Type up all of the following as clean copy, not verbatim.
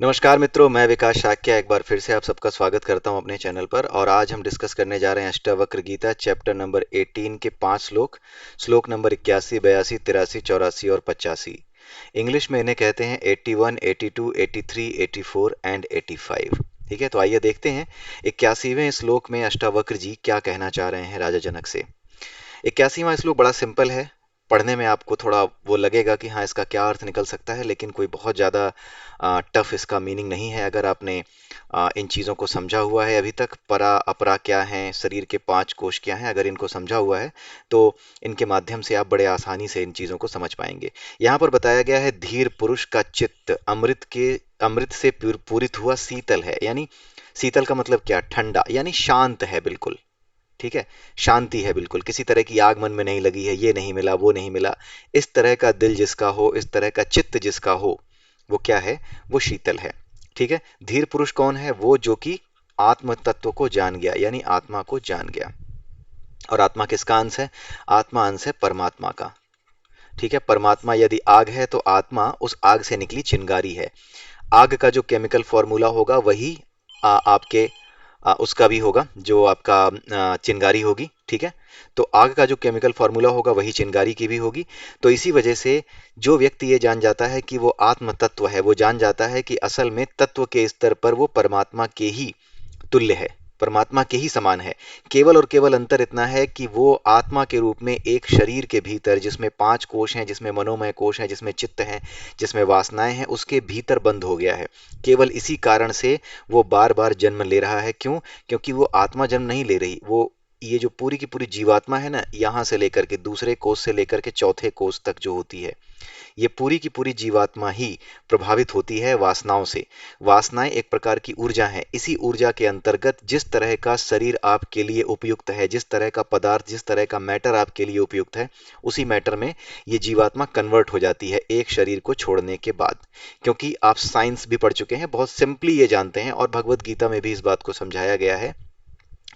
नमस्कार मित्रों, मैं विकास शाक्य एक बार फिर से आप सबका स्वागत करता हूं अपने चैनल पर। और आज हम डिस्कस करने जा रहे हैं अष्टावक्र गीता चैप्टर नंबर 18 के 5 श्लोक। श्लोक नंबर 81, 82, 83, 84 और 85। इंग्लिश में इन्हें कहते हैं 81, 82, 83, 84 एंड 85। ठीक है, तो आइए देखते हैं 81वें श्लोक में अष्टावक्र जी क्या कहना चाह रहे हैं राजा जनक से। 81वां श्लोक बड़ा सिंपल है। पढ़ने में आपको थोड़ा वो लगेगा कि हाँ, इसका क्या अर्थ निकल सकता है, लेकिन कोई बहुत ज़्यादा टफ इसका मीनिंग नहीं है। अगर आपने इन चीज़ों को समझा हुआ है अभी तक, परा अपरा क्या है, शरीर के 5 कोश क्या हैं, अगर इनको समझा हुआ है तो इनके माध्यम से आप बड़े आसानी से इन चीज़ों को समझ पाएंगे। यहाँ पर बताया गया है धीर पुरुष का चित्त अमृत से पूरित हुआ शीतल है। यानी शीतल का मतलब क्या? ठंडा, यानी शांत है बिल्कुल। ठीक है, शांति है बिल्कुल, किसी तरह की आग मन में नहीं लगी है, ये नहीं मिला वो नहीं मिला। इस तरह का दिल जिसका हो, इस तरह का चित्त जिसका हो, वो क्या है? वो शीतल है। ठीक है, धीर पुरुष कौन है? वो जो कि आत्म तत्व को जान गया, यानी आत्मा को जान गया। और आत्मा किसका अंश है? आत्मा अंश है परमात्मा का। ठीक है, परमात्मा यदि आग है तो आत्मा उस आग से निकली चिंगारी है। आग का जो केमिकल फॉर्मूला होगा वही आपके उसका भी होगा, जो आपका चिंगारी होगी। ठीक है, तो आग का जो केमिकल फार्मूला होगा वही चिंगारी की भी होगी। तो इसी वजह से जो व्यक्ति ये जान जाता है कि वो आत्म तत्व है, वो जान जाता है कि असल में तत्व के स्तर पर वो परमात्मा के ही तुल्य है, परमात्मा के ही समान है। केवल और केवल अंतर इतना है कि वो आत्मा के रूप में एक शरीर के भीतर, जिसमें 5 कोश हैं, जिसमें मनोमय कोश है, जिसमें चित्त है, जिसमें वासनाएं हैं, उसके भीतर बंद हो गया है। केवल इसी कारण से वो बार बार जन्म ले रहा है। क्यों? क्योंकि वो आत्मा जन्म नहीं ले रही, वो ये जो पूरी की पूरी जीवात्मा है ना, यहां से लेकर के दूसरे कोष से लेकर के चौथे कोष तक जो होती है, ये पूरी की पूरी जीवात्मा ही प्रभावित होती है वासनाओं से। वासनाएं एक प्रकार की ऊर्जा है। इसी ऊर्जा के अंतर्गत जिस तरह का शरीर आपके लिए उपयुक्त है, जिस तरह का पदार्थ, जिस तरह का मैटर आपके लिए उपयुक्त है, उसी मैटर में ये जीवात्मा कन्वर्ट हो जाती है एक शरीर को छोड़ने के बाद। क्योंकि आप साइंस भी पढ़ चुके हैं, बहुत सिंपली ये जानते हैं, और भगवत गीता में भी इस बात को समझाया गया है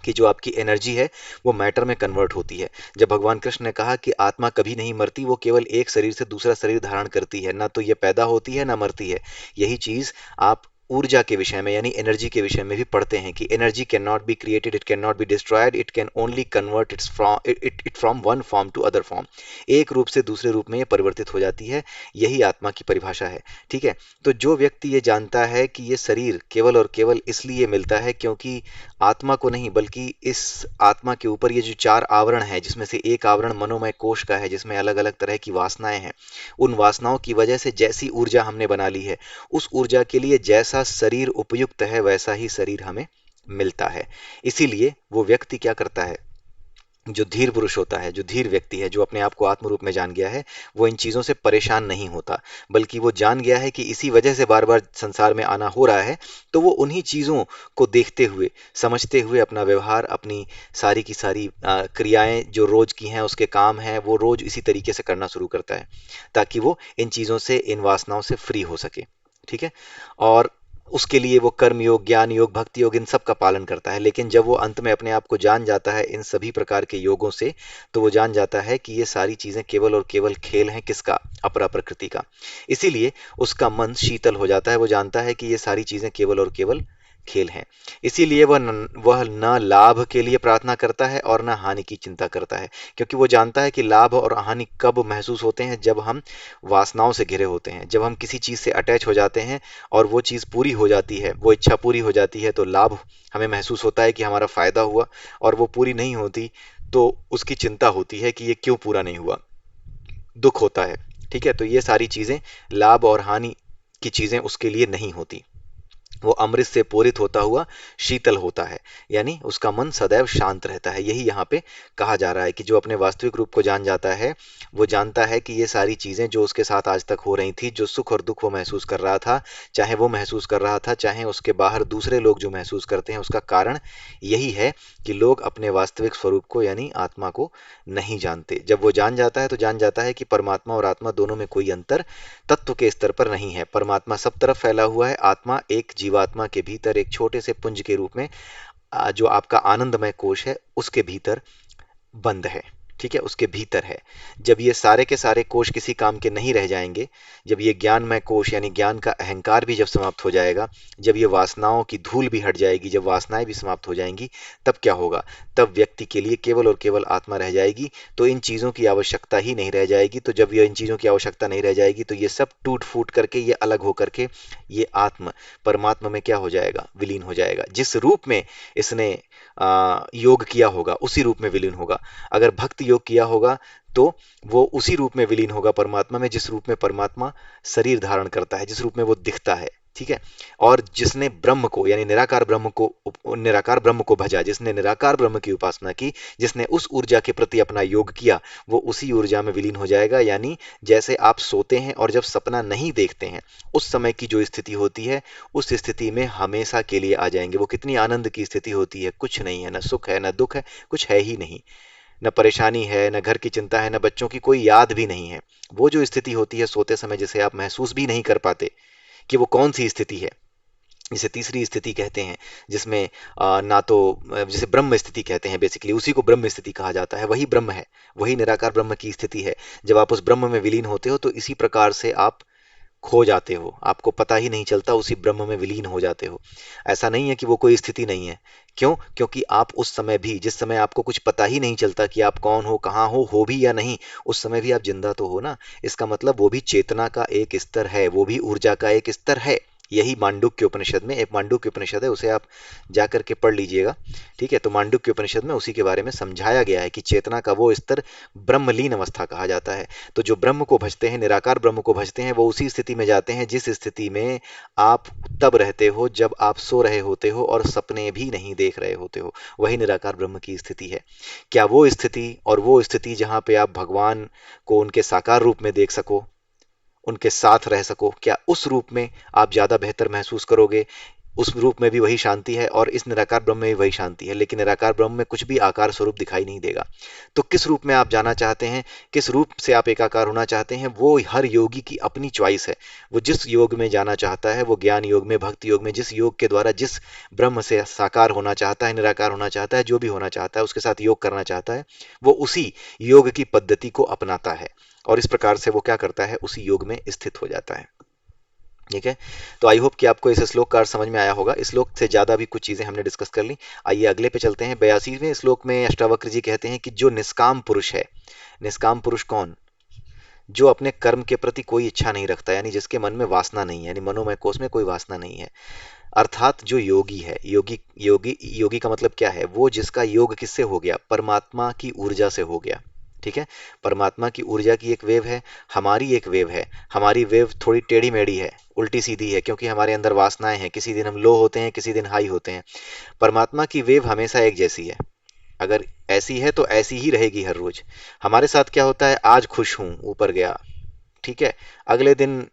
कि जो आपकी एनर्जी है वो मैटर में कन्वर्ट होती है। जब भगवान कृष्ण ने कहा कि आत्मा कभी नहीं मरती, वो केवल एक शरीर से दूसरा शरीर धारण करती है, ना तो ये पैदा होती है ना मरती है। यही चीज आप ऊर्जा के विषय में, यानी एनर्जी के विषय में भी पढ़ते हैं कि energy can not be created, it can not be destroyed, it can only convert it from one form to other form. एक रूप से दूसरे रूप में ये परिवर्तित हो जाती है। यही आत्मा की परिभाषा है। ठीक है, तो जो व्यक्ति ये जानता है कि ये शरीर केवल और केवल इसलिए मिलता है क्योंकि आत्मा को नहीं, बल्कि इस आत्मा के ऊपर ये जो 4 आवरण है, जिसमें से एक आवरण मनोमय कोश का है, जिसमें अलग अलग तरह की वासनाएं हैं। उन वासनाओं की वजह से जैसी ऊर्जा हमने बना ली है, उस ऊर्जा के लिए जैसा शरीर उपयुक्त है वैसा ही शरीर हमें मिलता है। इसीलिए वो व्यक्ति क्या करता है? जो धीर पुरुष होता है, जो धीर व्यक्ति है, जो अपने आप को आत्म रूप में जान गया है, वो इन चीजों से परेशान नहीं होता। बल्कि वो जान गया है कि इसी वजह से बार बार संसार में आना हो रहा है। तो वो उन्हीं चीजों को देखते हुए, समझते हुए अपना व्यवहार, अपनी सारी की सारी क्रियाएं जो रोज की हैं, उसके काम हैं, वो रोज इसी तरीके से करना शुरू करता है, ताकि वो इन चीजों से, इन वासनाओं से फ्री हो सके। ठीक है, और उसके लिए वो कर्म योग, ज्ञान योग, भक्ति योग, इन सब का पालन करता है। लेकिन जब वो अंत में अपने आप को जान जाता है इन सभी प्रकार के योगों से, तो वो जान जाता है कि ये सारी चीजें केवल और केवल खेल हैं। किसका? अपरा प्रकृति का। इसीलिए उसका मन शीतल हो जाता है। वो जानता है कि ये सारी चीजें केवल और केवल खेल हैं। इसीलिए वह न लाभ के लिए प्रार्थना करता है और न हानि की चिंता करता है। क्योंकि वो जानता है कि लाभ और हानि कब महसूस होते हैं? जब हम वासनाओं से घिरे होते हैं, जब हम किसी चीज से अटैच हो जाते हैं और वो चीज़ पूरी हो जाती है, वो इच्छा पूरी हो जाती है, तो लाभ हमें महसूस होता है कि हमारा फायदा हुआ। और वो पूरी नहीं होती तो उसकी चिंता होती है कि ये क्यों पूरा नहीं हुआ, दुख होता है। ठीक है, तो ये सारी चीजें, लाभ और हानि की चीजें उसके लिए नहीं होती। वो अमृत से पूरित होता हुआ शीतल होता है, यानी उसका मन सदैव शांत रहता है। यही यहाँ पे कहा जा रहा है कि जो अपने वास्तविक रूप को जान जाता है, वो जानता है कि ये सारी चीजें जो उसके साथ आज तक हो रही थी, जो सुख और दुख वो महसूस कर रहा था, चाहे वो महसूस कर रहा था, चाहे उसके बाहर दूसरे लोग जो महसूस करते हैं, उसका कारण यही है कि लोग अपने वास्तविक स्वरूप को, यानी आत्मा को नहीं जानते। जब वो जान जाता है तो जान जाता है कि परमात्मा और आत्मा दोनों में कोई अंतर तत्व के स्तर पर नहीं है। परमात्मा सब तरफ फैला हुआ है, आत्मा एक जीवात्मा के भीतर एक छोटे से पुंज के रूप में, जो आपका आनंदमय कोश है, उसके भीतर बंद है। ठीक है, उसके भीतर है। जब ये सारे के सारे कोश किसी काम के नहीं रह जाएंगे, जब ये ज्ञानमय कोश यानी ज्ञान का अहंकार भी जब समाप्त हो जाएगा, जब ये वासनाओं की धूल भी हट जाएगी, जब वासनाएं भी समाप्त हो जाएंगी, तब क्या होगा? तब व्यक्ति के लिए केवल और केवल आत्मा रह जाएगी। तो इन चीज़ों की आवश्यकता ही नहीं रह जाएगी। तो जब ये इन चीज़ों की आवश्यकता नहीं रह जाएगी, तो ये सब टूट फूट करके, ये अलग हो करके, ये आत्म परमात्मा में क्या हो जाएगा? विलीन हो जाएगा। जिस रूप में इसने योग किया होगा उसी रूप में विलीन होगा। अगर भक्त योग किया होगा तो वो उसी रूप में विलीन होगा परमात्मा में, जिस रूप में परमात्मा शरीर धारण करता है, जिस रूप में वो दिखता है। ठीक है। और जिसने ब्रह्म को यानी निराकार ब्रह्म को भजा, जिसने निराकार ब्रह्म की उपासना की, जिसने उस ऊर्जा के प्रति अपना योग किया, वो उसी ऊर्जा में विलीन हो जाएगा। यानी जैसे आप सोते हैं और जब सपना नहीं देखते हैं, उस समय की जो स्थिति होती है, उस स्थिति में हमेशा के लिए आ जाएंगे। वो कितनी आनंद की स्थिति होती है, कुछ नहीं है, न सुख है न दुख है, कुछ है ही नहीं। न परेशानी है, न घर की चिंता है, न बच्चों की कोई याद भी नहीं है। वो जो स्थिति होती है सोते समय, जिसे आप महसूस भी नहीं कर पाते कि वो कौन सी स्थिति है, जिसे तीसरी स्थिति कहते हैं, जिसमें ना तो जिसे ब्रह्म स्थिति कहते हैं, बेसिकली उसी को ब्रह्म स्थिति कहा जाता है। वही ब्रह्म है, वही निराकार ब्रह्म की स्थिति है। जब आप उस ब्रह्म में विलीन होते हो तो इसी प्रकार से आप खो जाते हो, आपको पता ही नहीं चलता, उसी ब्रह्म में विलीन हो जाते हो। ऐसा नहीं है कि वो कोई स्थिति नहीं है। क्यों? क्योंकि आप उस समय भी, जिस समय आपको कुछ पता ही नहीं चलता कि आप कौन हो, कहाँ हो भी या नहीं, उस समय भी आप जिंदा तो हो ना। इसका मतलब वो भी चेतना का एक स्तर है, वो भी ऊर्जा का एक स्तर है। यही मांडुक्य उपनिषद में, एक मांडुक्य उपनिषद है, उसे आप जा करके पढ़ लीजिएगा। ठीक है। तो मांडुक्य उपनिषद में उसी के बारे में समझाया गया है कि चेतना का वो स्तर ब्रह्मलीन अवस्था कहा जाता है। तो जो ब्रह्म को भजते हैं, निराकार ब्रह्म को भजते हैं, वो उसी स्थिति में जाते हैं जिस स्थिति में आप तब रहते हो जब आप सो रहे होते हो और सपने भी नहीं देख रहे होते हो। वही निराकार ब्रह्म की स्थिति है। क्या वो स्थिति, और वो स्थिति जहां पे आप भगवान को उनके साकार रूप में देख सको, उनके साथ रह सको, क्या उस रूप में आप ज्यादा बेहतर महसूस करोगे? उस रूप में भी वही शांति है और इस निराकार ब्रह्म में भी वही शांति है, लेकिन निराकार ब्रह्म में कुछ भी आकार स्वरूप दिखाई नहीं देगा। तो किस रूप में आप जाना चाहते हैं, किस रूप से आप एकाकार होना चाहते हैं, वो हर योगी की अपनी चॉइस है। वो जिस योग में जाना चाहता है, वो ज्ञान योग में, भक्ति योग में, जिस योग के द्वारा जिस ब्रह्म से साकार होना चाहता है, निराकार होना चाहता है, जो भी होना चाहता है, उसके साथ योग करना चाहता है, वो उसी योग की पद्धति को अपनाता है। और इस प्रकार से वो क्या करता है, उसी योग में स्थित हो जाता है। ठीक है। तो आई होप कि आपको इस श्लोक का अर्थ समझ में आया होगा। इस श्लोक से ज्यादा भी कुछ चीजें हमने डिस्कस कर ली। आइए अगले पे चलते हैं। 82वें श्लोक में अष्टावक्र जी कहते हैं कि जो निष्काम पुरुष है, निष्काम पुरुष कौन? जो अपने कर्म के प्रति कोई इच्छा नहीं रखता, यानी जिसके मन में वासना नहीं है, यानी मनोमय कोश में कोई वासना नहीं है। अर्थात जो योगी है, योगी का मतलब क्या है? वो जिसका योग किससे हो गया? परमात्मा की ऊर्जा से हो गया। ठीक है। परमात्मा की ऊर्जा की एक वेव है, हमारी एक वेव है। हमारी वेव थोड़ी टेढ़ी मेढ़ी है, उल्टी सीधी है, क्योंकि हमारे अंदर वासनाएं हैं। किसी दिन हम लो होते हैं, किसी दिन हाई होते हैं। परमात्मा की वेव हमेशा एक जैसी है। अगर ऐसी है तो ऐसी ही रहेगी हर रोज। हमारे साथ क्या होता है? आज खुश हूं, ऊपर गया, ठीक है, अगले दिन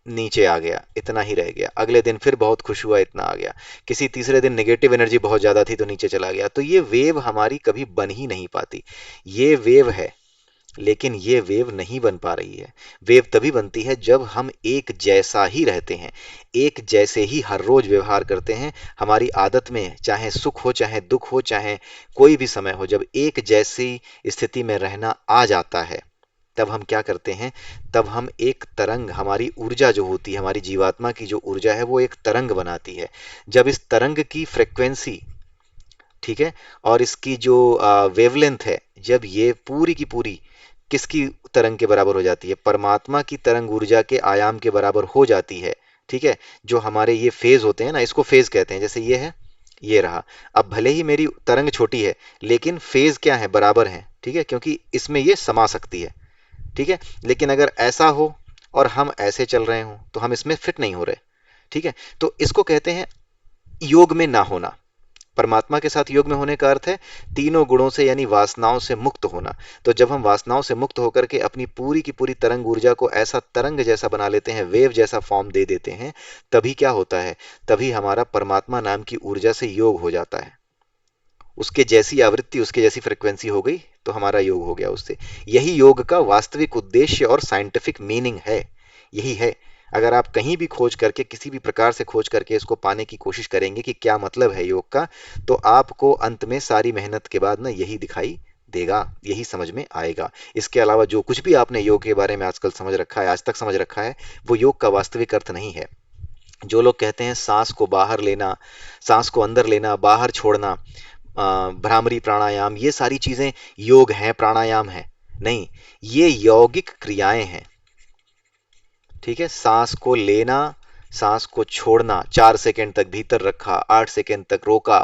नीचे आ गया, इतना ही रह गया, अगले दिन फिर बहुत खुश हुआ, इतना आ गया, किसी तीसरे दिन नेगेटिव एनर्जी बहुत ज्यादा थी तो नीचे चला गया। तो ये वेव हमारी कभी बन ही नहीं पाती। ये वेव है, लेकिन ये वेव नहीं बन पा रही है। वेव तभी बनती है जब हम एक जैसा ही रहते हैं, एक जैसे ही हर रोज व्यवहार करते हैं। हमारी आदत में चाहे सुख हो, चाहे दुख हो, चाहे कोई भी समय हो, जब एक जैसी स्थिति में रहना आ जाता है, तब हम क्या करते हैं? तब हम एक तरंग, हमारी ऊर्जा जो होती है, हमारी जीवात्मा की जो ऊर्जा है, वो एक तरंग बनाती है। जब इस तरंग की फ्रिक्वेंसी, ठीक है, और इसकी जो वेवलेंथ है, जब ये पूरी की पूरी किसकी तरंग के बराबर हो जाती है? परमात्मा की तरंग ऊर्जा के आयाम के बराबर हो जाती है। ठीक है। जो हमारे ये फेज होते हैं ना, इसको फेज कहते हैं। जैसे ये है, ये रहा। अब भले ही मेरी तरंग छोटी है, लेकिन फेज क्या है? बराबर है। ठीक है, क्योंकि इसमें ये समा सकती है। ठीक है। लेकिन अगर ऐसा हो और हम ऐसे चल रहे हो तो हम इसमें फिट नहीं हो रहे। ठीक है। तो इसको कहते हैं योग में ना होना। परमात्मा के साथ योग में होने का अर्थ है तीनों गुणों से यानी वासनाओं से मुक्त होना। तो जब हम वासनाओं से मुक्त होकर के अपनी पूरी की पूरी तरंग ऊर्जा को ऐसा तरंग जैसा बना लेते हैं, वेव जैसा फॉर्म दे देते हैं, तभी क्या होता है? तभी हमारा परमात्मा नाम की ऊर्जा से योग हो जाता है। उसके जैसी आवृत्ति, उसके जैसी फ्रिक्वेंसी हो गई तो हमारा योग हो गया उससे। यही योग का वास्तविक उद्देश्य और साइंटिफिक मीनिंग है। यही है। अगर आप कहीं भी खोज करके, किसी भी प्रकार से खोज करके इसको पाने की कोशिश करेंगे कि क्या मतलब है योग का, तो आपको अंत में सारी मेहनत के बाद ना यही दिखाई देगा, यही समझ में आएगा। इसके अलावा जो कुछ भी आपने योग के बारे में आजकल समझ रखा है, आज तक समझ रखा है, वो योग का वास्तविक अर्थ नहीं है। जो लोग कहते हैं सांस को बाहर लेना, सांस को अंदर लेना, बाहर छोड़ना, भ्रामरी प्राणायाम, ये सारी चीजें योग हैं, प्राणायाम है, नहीं, ये यौगिक क्रियाएं हैं। ठीक है, सांस को लेना, सांस को छोड़ना, 4 सेकंड तक भीतर रखा, 8 सेकंड तक रोका,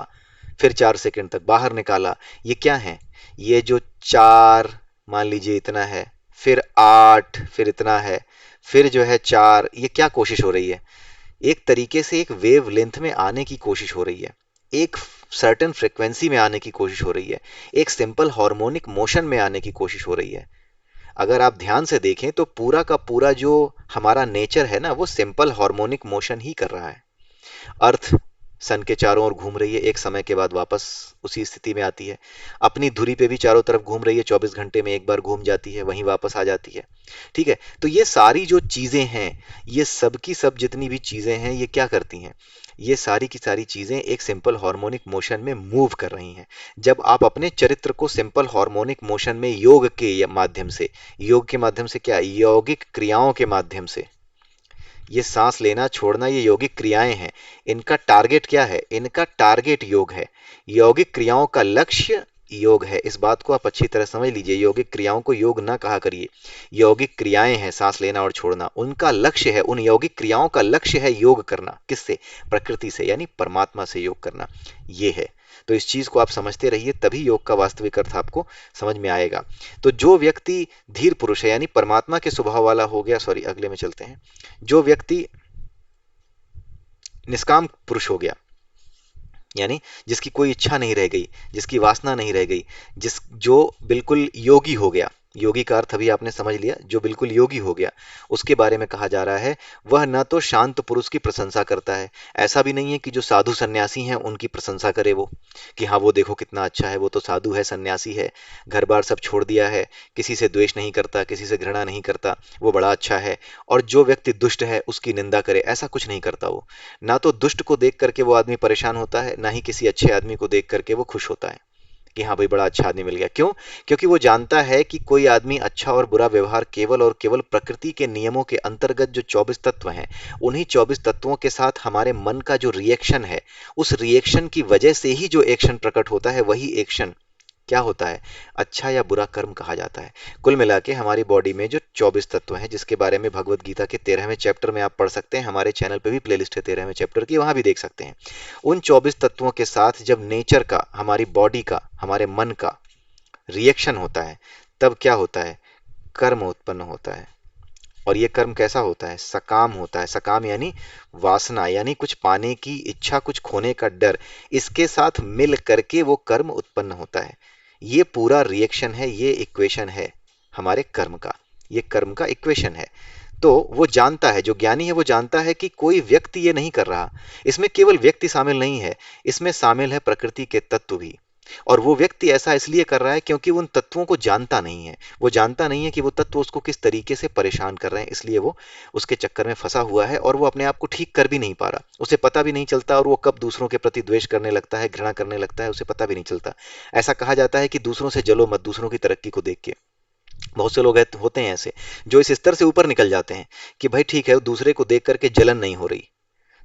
फिर 4 सेकंड तक बाहर निकाला, ये क्या है? ये जो 4, मान लीजिए इतना है, फिर 8, फिर इतना है, फिर जो है 4, ये क्या कोशिश हो रही है? एक तरीके से एक वेव लेंथ में आने की कोशिश हो रही है, एक सर्टेन फ्रिक्वेंसी में आने की कोशिश हो रही है, एक सिंपल हार्मोनिक मोशन में आने की कोशिश हो रही है। अगर आप ध्यान से देखें तो पूरा का पूरा जो हमारा नेचर है ना, वो सिंपल हार्मोनिक मोशन ही कर रहा है। अर्थ सन के चारों ओर घूम रही है, एक समय के बाद वापस उसी स्थिति में आती है। अपनी धुरी पे भी चारों तरफ घूम रही है, 24 घंटे में एक बार घूम जाती है, वहीं वापस आ जाती है। ठीक है, तो ये सारी जो चीजें हैं, ये सब की सब जितनी भी चीजें हैं, ये क्या करती हैं? ये सारी की सारी चीजें एक सिंपल हार्मोनिक मोशन में मूव कर रही हैं। जब आप अपने चरित्र को सिंपल हार्मोनिक मोशन में योग के माध्यम से, योग के माध्यम से क्या, यौगिक क्रियाओं के माध्यम से, ये सांस लेना छोड़ना, ये यौगिक क्रियाएं हैं, इनका टारगेट क्या है? इनका टारगेट योग है। यौगिक क्रियाओं का लक्ष्य योग है। इस बात को आप अच्छी तरह समझ लीजिए, यौगिक क्रियाओं को योग ना कहा करिए। यौगिक क्रियाएं हैं सांस लेना और छोड़ना, उनका लक्ष्य है, उन यौगिक क्रियाओं का लक्ष्य है योग करना। किससे? प्रकृति से, यानी परमात्मा से योग करना, ये है। तो इस चीज को आप समझते रहिए, तभी योग का वास्तविक अर्थ आपको समझ में आएगा। तो जो व्यक्ति धीर पुरुष है, यानी परमात्मा के स्वभाव वाला हो गया, सॉरी अगले में चलते हैं, जो व्यक्ति निष्काम पुरुष हो गया, यानी जिसकी कोई इच्छा नहीं रह गई, जिसकी वासना नहीं रह गई, जो बिल्कुल योगी हो गया, योगी का अर्थ अभी आपने समझ लिया, जो बिल्कुल योगी हो गया, उसके बारे में कहा जा रहा है, वह न तो शांत पुरुष की प्रशंसा करता है। ऐसा भी नहीं है कि जो साधु सन्यासी हैं उनकी प्रशंसा करे वो, कि हाँ वो देखो कितना अच्छा है, वो तो साधु है, सन्यासी है, घर बार सब छोड़ दिया है, किसी से द्वेष नहीं करता, किसी से घृणा नहीं करता, वो बड़ा अच्छा है। और जो व्यक्ति दुष्ट है उसकी निंदा करे, ऐसा कुछ नहीं करता वो। ना तो दुष्ट को देख करके वो आदमी परेशान होता है, ना ही किसी अच्छे आदमी को देख करके वो खुश होता है कि हाँ भाई बड़ा अच्छा आदमी मिल गया। क्यों? क्योंकि वो जानता है कि कोई आदमी अच्छा और बुरा व्यवहार केवल और केवल प्रकृति के नियमों के अंतर्गत, जो 24 तत्व हैं, उन्हीं 24 तत्वों के साथ हमारे मन का जो रिएक्शन है, उस रिएक्शन की वजह से ही जो एक्शन प्रकट होता है, वही एक्शन क्या होता है? अच्छा या बुरा कर्म कहा जाता है। कुल मिला के हमारी बॉडी में जो 24 तत्व हैं, जिसके बारे में भगवत गीता के 13वें चैप्टर में आप पढ़ सकते हैं, हमारे चैनल पे भी प्लेलिस्ट है 13वें चैप्टर की, वहां भी देख सकते हैं। उन 24 तत्वों के साथ जब नेचर का, हमारी बॉडी का, हमारे मन का रिएक्शन होता है, तब क्या होता है? कर्म उत्पन्न होता है। और ये कर्म कैसा होता है? सकाम होता है। सकाम यानी वासना, यानी कुछ पाने की इच्छा, कुछ खोने का डर, इसके साथ मिल करके वो कर्म उत्पन्न होता है। ये पूरा रिएक्शन है, ये इक्वेशन है हमारे कर्म का, ये कर्म का इक्वेशन है। तो वो जानता है, जो ज्ञानी है वो जानता है कि कोई व्यक्ति ये नहीं कर रहा, इसमें केवल व्यक्ति शामिल नहीं है, इसमें शामिल है प्रकृति के तत्व भी। और वो व्यक्ति ऐसा इसलिए कर रहा है क्योंकि वो उन तत्वों को जानता नहीं है, वो जानता नहीं है कि वो तत्व उसको किस तरीके से परेशान कर रहे हैं, इसलिए वो उसके चक्कर में फंसा हुआ है और वो अपने आप को ठीक कर भी नहीं पा रहा, उसे पता भी नहीं चलता, और वो कब दूसरों के प्रति द्वेष करने लगता है, घृणा करने लगता है, उसे पता भी नहीं चलता। ऐसा कहा जाता है कि दूसरों से जलो मत, दूसरों की तरक्की को देख के। बहुत से लोग होते हैं ऐसे, जो इस स्तर से ऊपर निकल जाते हैं कि भाई ठीक है, दूसरे को देख करके जलन नहीं हो रही,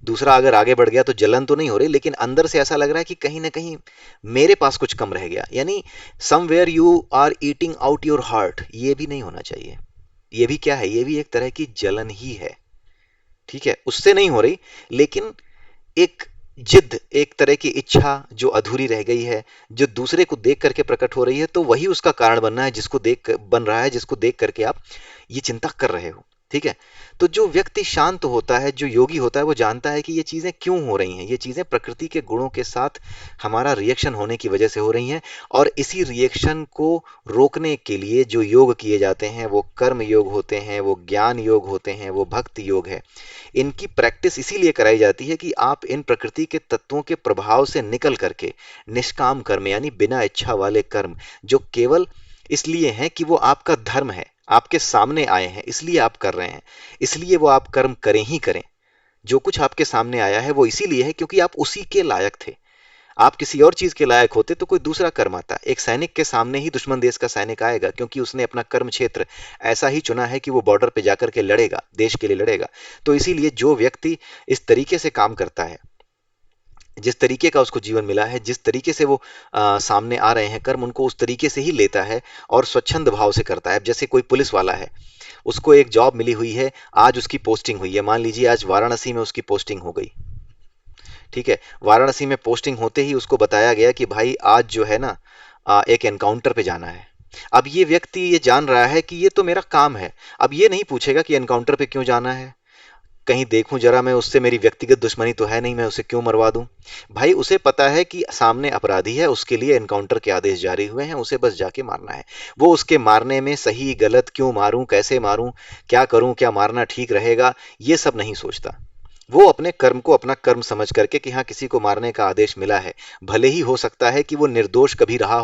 दूसरा अगर आगे बढ़ गया तो जलन तो नहीं हो रही, लेकिन अंदर से ऐसा लग रहा है कि कहीं ना कहीं मेरे पास कुछ कम रह गया, यानी somewhere you are eating out your heart. ये भी नहीं होना चाहिए। ये भी क्या है? ये भी एक तरह की जलन ही है। ठीक है, उससे नहीं हो रही, लेकिन एक जिद, एक तरह की इच्छा जो अधूरी रह गई है, जो दूसरे को देख करके प्रकट हो रही है, तो वही उसका कारण बनना है, जिसको देख बन रहा है, जिसको देख करके आप ये चिंता कर रहे हो। ठीक है, तो जो व्यक्ति शांत होता है, जो योगी होता है, वो जानता है कि ये चीजें क्यों हो रही हैं, ये चीजें प्रकृति के गुणों के साथ हमारा रिएक्शन होने की वजह से हो रही हैं। और इसी रिएक्शन को रोकने के लिए जो योग किए जाते हैं, वो कर्म योग होते हैं, वो ज्ञान योग होते हैं, वो भक्ति योग है। इनकी प्रैक्टिस इसीलिए कराई जाती है कि आप इन प्रकृति के तत्वों के प्रभाव से निकल करके निष्काम कर्म, यानी बिना इच्छा वाले कर्म, जो केवल इसलिए हैं कि वो आपका धर्म है, आपके सामने आए हैं इसलिए आप कर रहे हैं, इसलिए वो आप कर्म करें ही करें। जो कुछ आपके सामने आया है वो इसीलिए है क्योंकि आप उसी के लायक थे। आप किसी और चीज के लायक होते तो कोई दूसरा कर्म आता। एक सैनिक के सामने ही दुश्मन देश का सैनिक आएगा, क्योंकि उसने अपना कर्म क्षेत्र ऐसा ही चुना है कि वो बॉर्डर पे जाकर के लड़ेगा, देश के लिए लड़ेगा। तो इसीलिए जो व्यक्ति इस तरीके से काम करता है, जिस तरीके का उसको जीवन मिला है, जिस तरीके से वो सामने आ रहे हैं कर्म, उनको उस तरीके से ही लेता है और स्वच्छंद भाव से करता है। अब जैसे कोई पुलिस वाला है, उसको एक जॉब मिली हुई है, आज उसकी पोस्टिंग हुई है, मान लीजिए आज वाराणसी में उसकी पोस्टिंग हो गई। ठीक है, वाराणसी में पोस्टिंग होते ही उसको बताया गया कि भाई आज जो है ना, एक एनकाउंटर पे जाना है। अब ये व्यक्ति ये जान रहा है कि ये तो मेरा काम है। अब ये नहीं पूछेगा कि एनकाउंटर पे क्यों जाना है, कहीं देखूं जरा, मैं उससे, मेरी व्यक्तिगत दुश्मनी तो है नहीं, मैं उसे क्यों मरवा दूं। भाई उसे पता है कि सामने अपराधी है, उसके लिए एनकाउंटर के आदेश जारी हुए हैं, उसे बस जाके मारना है। वो उसके मारने में सही गलत, क्यों मारूं, कैसे मारूं, क्या करूं, क्या मारना ठीक रहेगा, ये सब नहीं सोचता। वो अपने कर्म को अपना कर्म समझ करके कि हाँ किसी को मारने का आदेश मिला है, भले ही हो सकता है कि वो निर्दोष कभी रहा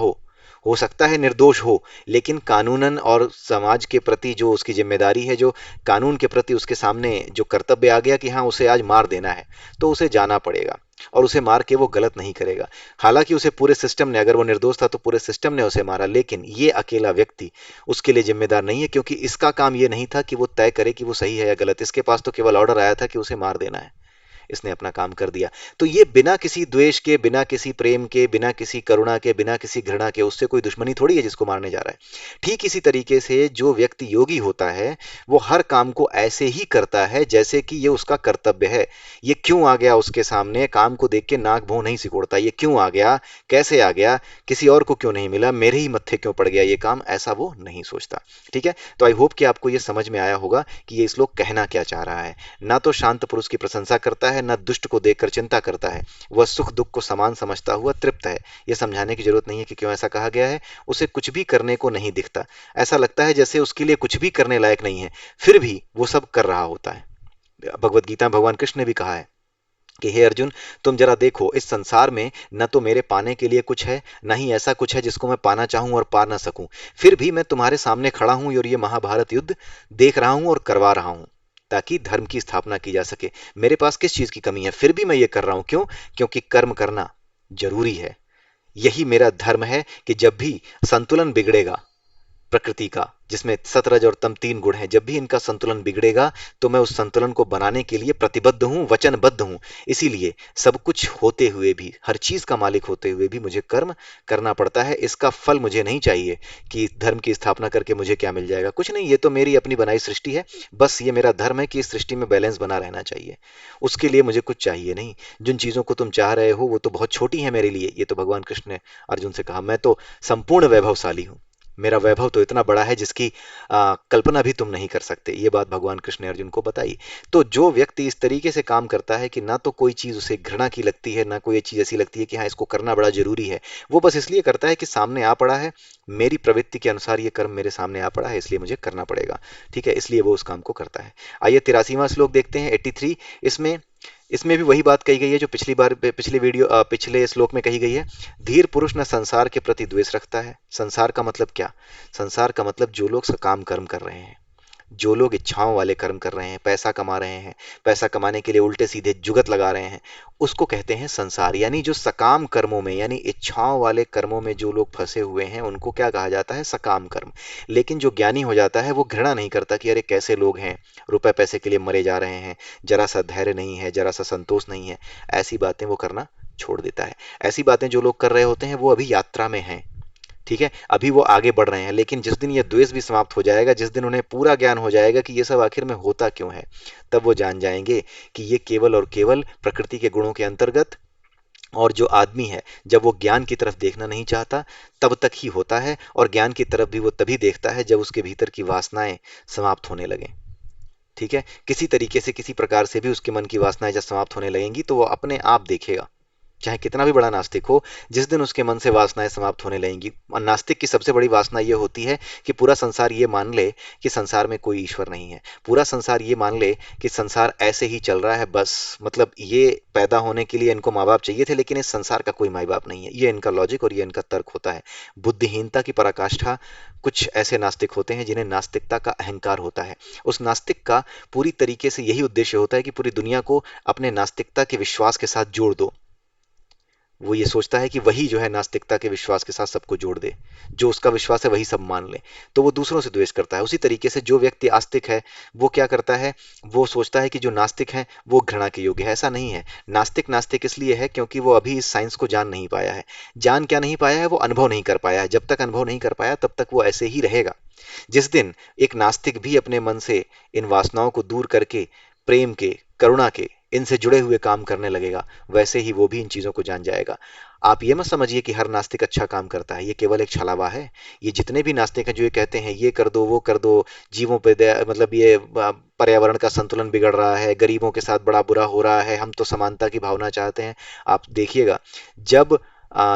हो सकता है निर्दोष हो, लेकिन कानूनन और समाज के प्रति जो उसकी जिम्मेदारी है, जो कानून के प्रति उसके सामने जो कर्तव्य आ गया कि हाँ उसे आज मार देना है, तो उसे जाना पड़ेगा और उसे मार के वो गलत नहीं करेगा। हालांकि उसे पूरे सिस्टम ने, अगर वो निर्दोष था तो पूरे सिस्टम ने उसे मारा, लेकिन ये अकेला व्यक्ति उसके लिए जिम्मेदार नहीं है, क्योंकि इसका काम ये नहीं था कि वो तय करे कि वो सही है या गलत। इसके पास तो केवल ऑर्डर आया था कि उसे मार देना है, इसने अपना काम कर दिया। तो ये बिना किसी द्वेष के, बिना किसी प्रेम के, बिना किसी करुणा के, बिना किसी घृणा के, उससे कोई दुश्मनी थोड़ी है जिसको मारने जा रहा है। ठीक इसी तरीके से जो व्यक्ति योगी होता है, वो हर काम को ऐसे ही करता है जैसे कि ये उसका कर्तव्य है। ये क्यों आ गया उसके सामने, काम को देख के नाक भौं नहीं सिकोड़ता, ये क्यों आ गया, कैसे आ गया, किसी और को क्यों नहीं मिला, मेरे ही मत्थे क्यों पड़ गया ये काम, ऐसा वो नहीं सोचता। ठीक है, तो आई होप कि आपको ये समझ में आया होगा कि ये श्लोक कहना क्या चाह रहा है। ना तो शांत पुरुष की प्रशंसा करता है, ना दुष्ट को देखकर चिंता करता है, वह सुख दुख को समान समझता हुआ तृप्त है। यह समझाने की जरूरत नहीं है कि क्यों ऐसा कहा गया है। उसे कुछ भी करने को नहीं दिखता, ऐसा लगता है जैसे उसके लिए कुछ भी करने लायक नहीं है, फिर भी वो सब कर रहा होता है। भगवत गीता में भगवान कृष्ण ने भी कहा है कि हे अर्जुन, तुम जरा देखो, इस संसार में न तो मेरे पाने के लिए कुछ है, न ही ऐसा कुछ है जिसको मैं पाना चाहूं और पा ना सकूं। फिर भी मैं तुम्हारे सामने खड़ा हूं और ये महाभारत युद्ध देख रहा हूं और करवा रहा हूं, ताकि धर्म की स्थापना की जा सके। मेरे पास किस चीज की कमी है, फिर भी मैं ये कर रहा हूं। क्यों? क्योंकि कर्म करना जरूरी है। यही मेरा धर्म है कि जब भी संतुलन बिगड़ेगा प्रकृति का, जिसमें सतरज और तम तीन गुण हैं, जब भी इनका संतुलन बिगड़ेगा, तो मैं उस संतुलन को बनाने के लिए प्रतिबद्ध हूं, वचनबद्ध हूं। इसीलिए सब कुछ होते हुए भी, हर चीज का मालिक होते हुए भी मुझे कर्म करना पड़ता है। इसका फल मुझे नहीं चाहिए कि धर्म की स्थापना करके मुझे क्या मिल जाएगा, कुछ नहीं, ये तो मेरी अपनी बनाई सृष्टि है। बस ये मेरा धर्म है कि इस सृष्टि में बैलेंस बना रहना चाहिए, उसके लिए मुझे कुछ चाहिए नहीं। जिन चीजों को तुम चाह रहे हो वो तो बहुत छोटी है मेरे लिए, ये तो भगवान कृष्ण ने अर्जुन से कहा। मैं तो संपूर्ण वैभवशाली हूं, मेरा वैभव तो इतना बड़ा है जिसकी कल्पना भी तुम नहीं कर सकते। ये बात भगवान कृष्ण ने अर्जुन को बताई। तो जो व्यक्ति इस तरीके से काम करता है कि ना तो कोई चीज उसे घृणा की लगती है, ना कोई चीज ऐसी लगती है कि हाँ इसको करना बड़ा जरूरी है, वो बस इसलिए करता है कि सामने आ पड़ा है, मेरी प्रवृत्ति के अनुसार ये कर्म मेरे सामने आ पड़ा है, इसलिए मुझे करना पड़ेगा। ठीक है, इसलिए वो उस काम को करता है। आइए 83वां श्लोक देखते हैं, 83। इसमें इसमें भी वही बात कही गई है जो पिछली बार, पिछले श्लोक में कही गई है। धीर पुरुष न संसार के प्रति द्वेष रखता है। संसार का मतलब क्या? संसार का मतलब जो लोग सकाम कर्म कर रहे हैं, जो लोग इच्छाओं वाले कर्म कर रहे हैं, पैसा कमा रहे हैं, पैसा कमाने के लिए उल्टे सीधे जुगत लगा रहे हैं, उसको कहते हैं संसार। यानी जो सकाम कर्मों में, यानी इच्छाओं वाले कर्मों में जो लोग फंसे हुए हैं, उनको क्या कहा जाता है? सकाम कर्म। लेकिन जो ज्ञानी हो जाता है वो घृणा नहीं करता कि अरे कैसे लोग हैं, रुपए पैसे के लिए मरे जा रहे हैं, जरा सा धैर्य नहीं है, जरा सा संतोष नहीं है, ऐसी बातें वो करना छोड़ देता है। ऐसी बातें जो लोग कर रहे होते हैं वो अभी यात्रा में हैं। ठीक है, अभी वो आगे बढ़ रहे हैं, लेकिन जिस दिन ये द्वेष भी समाप्त हो जाएगा, जिस दिन उन्हें पूरा ज्ञान हो जाएगा कि ये सब आखिर में होता क्यों है, तब वो जान जाएंगे कि ये केवल और केवल प्रकृति के गुणों के अंतर्गत, और जो आदमी है जब वो ज्ञान की तरफ देखना नहीं चाहता तब तक ही होता है, और ज्ञान की तरफ भी वो तभी देखता है जब उसके भीतर की वासनाएं समाप्त होने लगें। ठीक है, किसी तरीके से, किसी प्रकार से भी उसके मन की वासनाएं जब समाप्त होने लगेंगी तो वो अपने आप देखेगा, चाहे कितना भी बड़ा नास्तिक हो, जिस दिन उसके मन से वासनाएं समाप्त होने लगेंगी। और नास्तिक की सबसे बड़ी वासना यह होती है कि पूरा संसार ये मान ले कि संसार में कोई ईश्वर नहीं है, पूरा संसार ये मान ले कि संसार ऐसे ही चल रहा है बस, मतलब ये पैदा होने के लिए इनको माँ बाप चाहिए थे, लेकिन इस संसार का कोई माँ बाप नहीं है। ये इनका लॉजिक और ये इनका तर्क होता है। बुद्धिहीनता की पराकाष्ठा कुछ ऐसे नास्तिक होते हैं जिन्हें नास्तिकता का अहंकार होता है। उस नास्तिक का पूरी तरीके से यही उद्देश्य होता है कि पूरी दुनिया को अपने नास्तिकता के विश्वास के साथ जोड़ दो, वो ये सोचता है कि वही जो है नास्तिकता के विश्वास के साथ सबको जोड़ दे, जो उसका विश्वास है वही सब मान ले, तो वो दूसरों से द्वेष करता है। उसी तरीके से जो व्यक्ति आस्तिक है वो क्या करता है, वो सोचता है कि जो नास्तिक हैं वो घृणा के योग्य है। ऐसा नहीं है। नास्तिक नास्तिक इसलिए है क्योंकि वो अभी इस साइंस को जान नहीं पाया है। जान क्या नहीं पाया है, वो अनुभव नहीं कर पाया है। जब तक अनुभव नहीं कर पाया तब तक वो ऐसे ही रहेगा। जिस दिन एक नास्तिक भी अपने मन से इन वासनाओं को दूर करके प्रेम के, करुणा के, इनसे जुड़े हुए काम करने लगेगा, वैसे ही वो भी इन चीजों को जान जाएगा। आप ये मत समझिए कि हर नास्तिक अच्छा काम करता है, ये केवल एक छलावा है। ये जितने भी नास्तिक हैं जो ये कहते हैं ये कर दो वो कर दो, जीवों पे मतलब ये पर्यावरण का संतुलन बिगड़ रहा है, गरीबों के साथ बड़ा बुरा हो रहा है, हम तो समानता की भावना चाहते हैं। आप देखिएगा, जब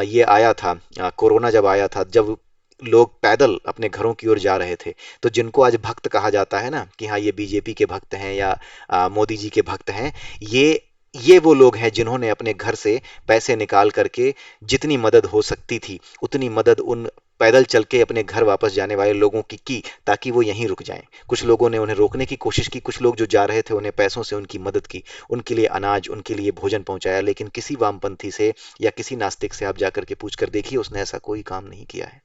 ये आया था, कोरोना जब आया था, जब लोग पैदल अपने घरों की ओर जा रहे थे, तो जिनको आज भक्त कहा जाता है ना कि हाँ ये बीजेपी के भक्त हैं या मोदी जी के भक्त हैं, ये ये वो लोग हैं जिन्होंने अपने घर से पैसे निकाल करके जितनी मदद हो सकती थी उतनी मदद उन पैदल चल के अपने घर वापस जाने वाले लोगों की ताकि वो यहीं रुक जाएं। कुछ लोगों ने उन्हें रोकने की कोशिश की, कुछ लोग जो जा रहे थे उन्हें पैसों से उनकी मदद की, उनके लिए अनाज, उनके लिए भोजन पहुंचाया। लेकिन किसी वामपंथी से या किसी नास्तिक से आप जाकर के पूछ कर देखिए, उसने ऐसा कोई काम नहीं किया है।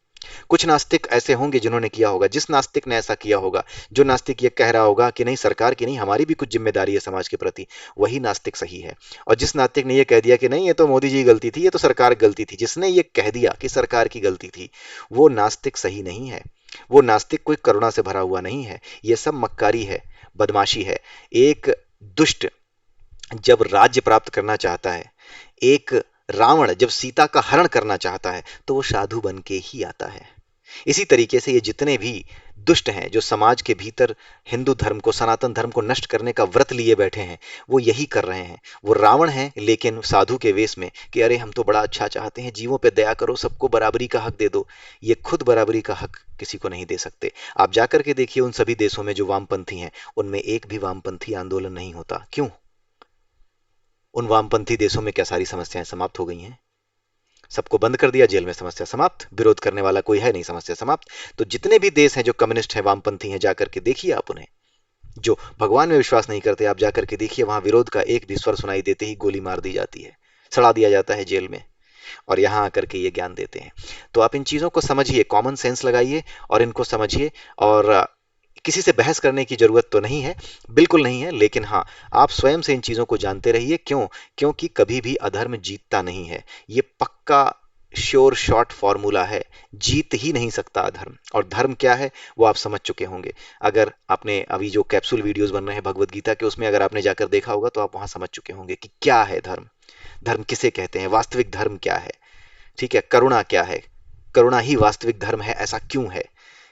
कुछ नास्तिक ऐसे होंगे जिन्होंने किया होगा। जिस नास्तिक ने ऐसा किया होगा, जो नास्तिक ये कह रहा होगा कि नहीं सरकार की नहीं हमारी भी कुछ जिम्मेदारी है समाज के प्रति, वही नास्तिक सही है। और जिस नास्तिक ने ये कह दिया कि नहीं ये तो मोदी जी की गलती थी, ये तो सरकार की गलती थी, जिसने ये कह दिया कि सरकार की गलती थी, वो नास्तिक सही नहीं है। वो नास्तिक कोई करुणा से भरा हुआ नहीं है। ये सब मक्कारी है, बदमाशी है। एक दुष्ट जब राज्य प्राप्त करना चाहता है, एक रावण जब सीता का हरण करना चाहता है, तो वो साधु बन के ही आता है। इसी तरीके से ये जितने भी दुष्ट हैं जो समाज के भीतर हिंदू धर्म को, सनातन धर्म को नष्ट करने का व्रत लिए बैठे हैं, वो यही कर रहे हैं। वो रावण हैं लेकिन साधु के वेश में कि अरे हम तो बड़ा अच्छा चाहते हैं, जीवों पे दया करो, सबको बराबरी का हक दे दो। ये खुद बराबरी का हक किसी को नहीं दे सकते। आप जाकर के देखिए उन सभी देशों में जो वामपंथी हैं, उनमें एक भी वामपंथी आंदोलन नहीं होता। क्यों? उन वामपंथी देशों में क्या सारी समस्याएं समाप्त हो गई हैं? सबको बंद कर दिया जेल में, समस्या समाप्त, विरोध करने वाला कोई है नहीं, समस्या समाप्त। तो जितने भी देश हैं जो कम्युनिस्ट हैं, वामपंथी हैं, जाकर के देखिए आप उन्हें। जो भगवान में विश्वास नहीं करते, आप जाकर के देखिए, वहां विरोध का एक भी स्वर सुनाई देते ही गोली मार दी जाती है, सड़ा दिया जाता है जेल में, और यहां आकर के ये ज्ञान देते हैं। तो आप इन चीजों को समझिए, कॉमन सेंस लगाइए और इनको समझिए। और किसी से बहस करने की जरूरत तो नहीं है, बिल्कुल नहीं है, लेकिन हाँ, आप स्वयं से इन चीजों को जानते रहिए। क्यों? क्योंकि कभी भी अधर्म जीतता नहीं है। ये पक्का श्योर शॉर्ट फॉर्मूला है। जीत ही नहीं सकता अधर्म। और धर्म क्या है वो आप समझ चुके होंगे। अगर आपने अभी जो कैप्सूल वीडियोस बन रहे हैं भगवत गीता के, उसमें अगर आपने जाकर देखा होगा तो आप वहां समझ चुके होंगे कि क्या है धर्म, धर्म किसे कहते हैं, वास्तविक धर्म क्या है। ठीक है, करुणा क्या है, करुणा ही वास्तविक धर्म है, ऐसा क्यों है।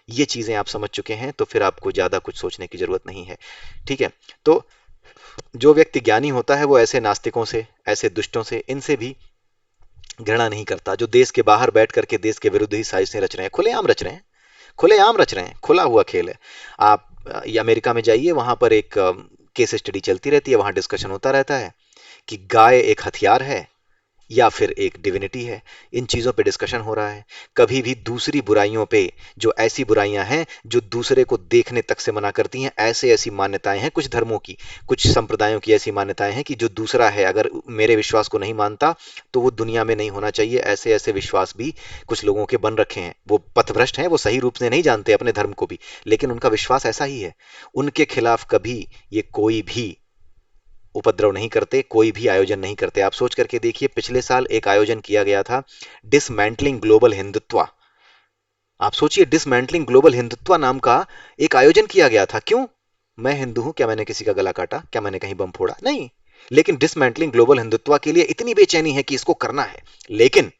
ये चीजें आप समझ चुके हैं तो फिर आपको ज्यादा कुछ सोचने की जरूरत नहीं है। ठीक है, तो जो व्यक्ति ज्ञानी होता है वो ऐसे नास्तिकों से, ऐसे दुष्टों से, इनसे भी घृणा नहीं करता, जो देश के बाहर बैठ करके देश के विरुद्ध ही साजिशें रच रहे हैं, खुलेआम रच रहे हैं, खुलेआम रच रहे हैं, खुला हुआ खेल है। आप ये अमेरिका में जाइए, वहां पर एक केस स्टडी चलती रहती है, वहां डिस्कशन होता रहता है कि गाय एक हथियार है या फिर एक डिविनिटी है। इन चीज़ों पे डिस्कशन हो रहा है। कभी भी दूसरी बुराइयों पे, जो ऐसी बुराइयां हैं जो दूसरे को देखने तक से मना करती हैं, ऐसे ऐसी मान्यताएं हैं कुछ धर्मों की, कुछ संप्रदायों की ऐसी मान्यताएं हैं कि जो दूसरा है अगर मेरे विश्वास को नहीं मानता तो वो दुनिया में नहीं होना चाहिए। ऐसे ऐसे विश्वास भी कुछ लोगों के बन रखे हैं। वो पथभ्रष्ट हैं, वो सही रूप से नहीं जानते अपने धर्म को भी, लेकिन उनका विश्वास ऐसा ही है। उनके खिलाफ कभी ये कोई भी उपद्रव नहीं करते, कोई भी आयोजन नहीं करते। आप सोच करके देखिए, पिछले साल एक आयोजन किया गया था, डिसमेंटलिंग ग्लोबल हिंदुत्व। आप सोचिए, डिसमेंटलिंग ग्लोबल हिंदुत्व नाम का एक आयोजन किया गया था। क्यों? मैं हिंदू हूं, क्या मैंने किसी का गला काटा, क्या मैंने कहीं बम फोड़ा? नहीं। लेकिन डिसमेंटलिंग ग्लोबल हिंदुत्व के लिए इतनी बेचैनी है कि इसको करना है। लेकिन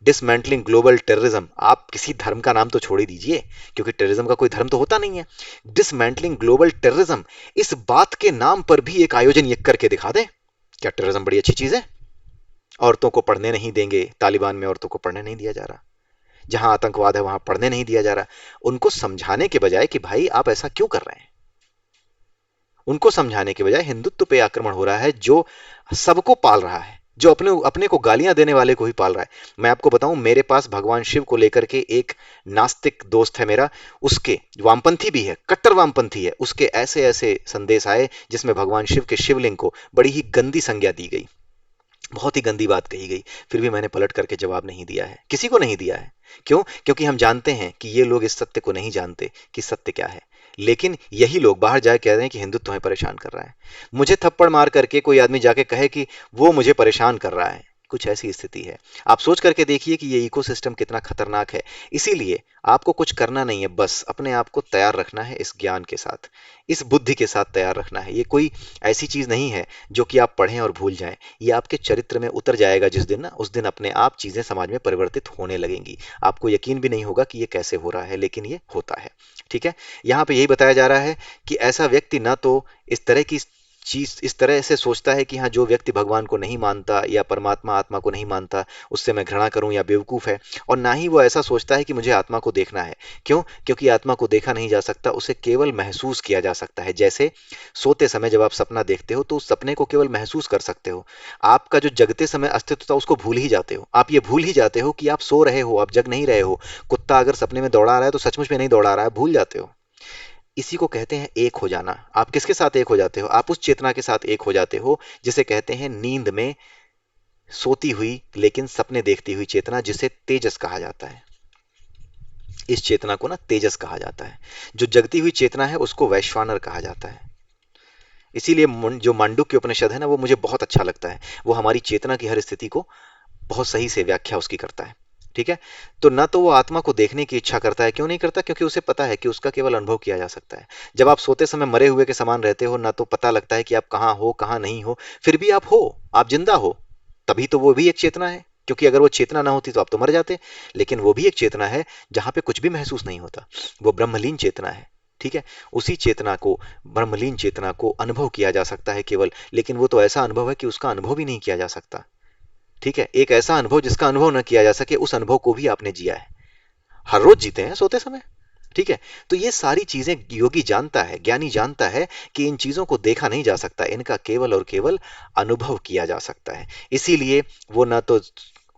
डिसमेंटलिंग ग्लोबल टेररिज्म, आप किसी धर्म का नाम तो छोड़ ही दीजिए, क्योंकि टेररिज्म का कोई धर्म तो होता नहीं है। डिसमेंटलिंग ग्लोबल टेररिज्म, इस बात के नाम पर भी एक आयोजन ये करके दिखा दें। क्या टेररिज्म बड़ी अच्छी चीज है? औरतों को पढ़ने नहीं देंगे, तालिबान में औरतों को पढ़ने नहीं दिया जा रहा, जहां आतंकवाद है वहां पढ़ने नहीं दिया जा रहा। उनको समझाने के बजाय कि भाई आप ऐसा क्यों कर रहे हैं, उनको समझाने के बजाय हिंदुत्व पे आक्रमण हो रहा है, जो सबको पाल रहा है, जो अपने अपने को गालियां देने वाले को ही पाल रहा है। मैं आपको बताऊं, मेरे पास भगवान शिव को लेकर के एक नास्तिक दोस्त है मेरा, उसके, वामपंथी भी है, कट्टर वामपंथी है, उसके ऐसे ऐसे संदेश आए जिसमें भगवान शिव के शिवलिंग को बड़ी ही गंदी संज्ञा दी गई। बहुत ही गंदी बात कही गई, फिर भी मैंने पलट करके जवाब नहीं दिया है, किसी को नहीं दिया है। क्यों? क्योंकि हम जानते हैं कि ये लोग इस सत्य को नहीं जानते कि सत्य क्या है। लेकिन यही लोग बाहर जाके कह रहे हैं कि हिंदुत्व हमें परेशान कर रहा है। मुझे थप्पड़ मार करके कोई आदमी जाके कहे कि वो मुझे परेशान कर रहा है, कुछ ऐसी स्थिति है। आप सोच करके देखिए कि ये इकोसिस्टम कितना खतरनाक है। इसीलिए आपको कुछ करना नहीं है, बस अपने आप को तैयार रखना है इस ज्ञान के साथ, इस बुद्धि के साथ तैयार रखना है। ये कोई ऐसी चीज नहीं है जो कि आप पढ़ें और भूल जाएं। ये आपके चरित्र में उतर जाएगा जिस दिन ना, उस दिन अपने आप चीजें समाज में परिवर्तित होने लगेंगी। आपको यकीन भी नहीं होगा कि ये कैसे हो रहा है, लेकिन ये होता है। ठीक है। यहाँ पे यही बताया जा रहा है कि ऐसा व्यक्ति ना तो इस तरह की चीज इस तरह से सोचता है कि हाँ, जो व्यक्ति भगवान को नहीं मानता या परमात्मा आत्मा को नहीं मानता उससे मैं घृणा करूं या बेवकूफ है। और ना ही वो ऐसा सोचता है कि मुझे आत्मा को देखना है। क्यों? क्योंकि आत्मा को देखा नहीं जा सकता, उसे केवल महसूस किया जा सकता है। जैसे सोते समय जब आप सपना देखते हो तो उस सपने को केवल महसूस कर सकते हो। आपका जो जगते समय अस्तित्व था उसको भूल ही जाते हो। आप ये भूल ही जाते हो कि आप सो रहे हो, आप जग नहीं रहे हो। कुत्ता अगर सपने में दौड़ा रहा है तो सचमुच में नहीं दौड़ा रहा है, भूल जाते हो। इसी को कहते हैं एक हो जाना। आप किसके साथ एक हो जाते हो? आप उस चेतना के साथ एक हो जाते हो जिसे कहते हैं नींद में सोती हुई लेकिन सपने देखती हुई चेतना, जिसे तेजस कहा जाता है। इस चेतना को ना तेजस कहा जाता है। जो जगती हुई चेतना है उसको वैश्वानर कहा जाता है। इसीलिए जो मांडुक्य उपनिषद है ना, वो मुझे बहुत अच्छा लगता है। वो हमारी चेतना की हर स्थिति को बहुत सही से व्याख्या उसकी करता है। ठीक है। तो ना तो वो आत्मा को देखने की इच्छा करता है। क्यों नहीं करता? क्योंकि उसे पता है कि उसका केवल अनुभव किया जा सकता है। जब आप सोते समय मरे हुए के समान रहते हो, ना तो पता लगता है कि आप कहाँ हो कहाँ नहीं हो, फिर भी आप हो, आप जिंदा हो। तभी तो वो भी एक चेतना है, क्योंकि अगर वो चेतना ना होती तो आप तो मर जाते। लेकिन वो भी एक चेतना है जहां पे कुछ भी महसूस नहीं होता। वो ब्रह्मलीन चेतना है। ठीक है। उसी चेतना को, ब्रह्मलीन चेतना को अनुभव किया जा सकता है केवल, लेकिन वो तो ऐसा अनुभव है कि उसका अनुभव भी नहीं किया जा सकता। ठीक है। एक ऐसा अनुभव जिसका अनुभव न किया जा सके, उस अनुभव को भी आपने जिया है। हर रोज जीते हैं सोते समय। ठीक है। तो ये सारी चीजें योगी जानता है, ज्ञानी जानता है कि इन चीजों को देखा नहीं जा सकता, इनका केवल और केवल अनुभव किया जा सकता है। इसीलिए वो ना तो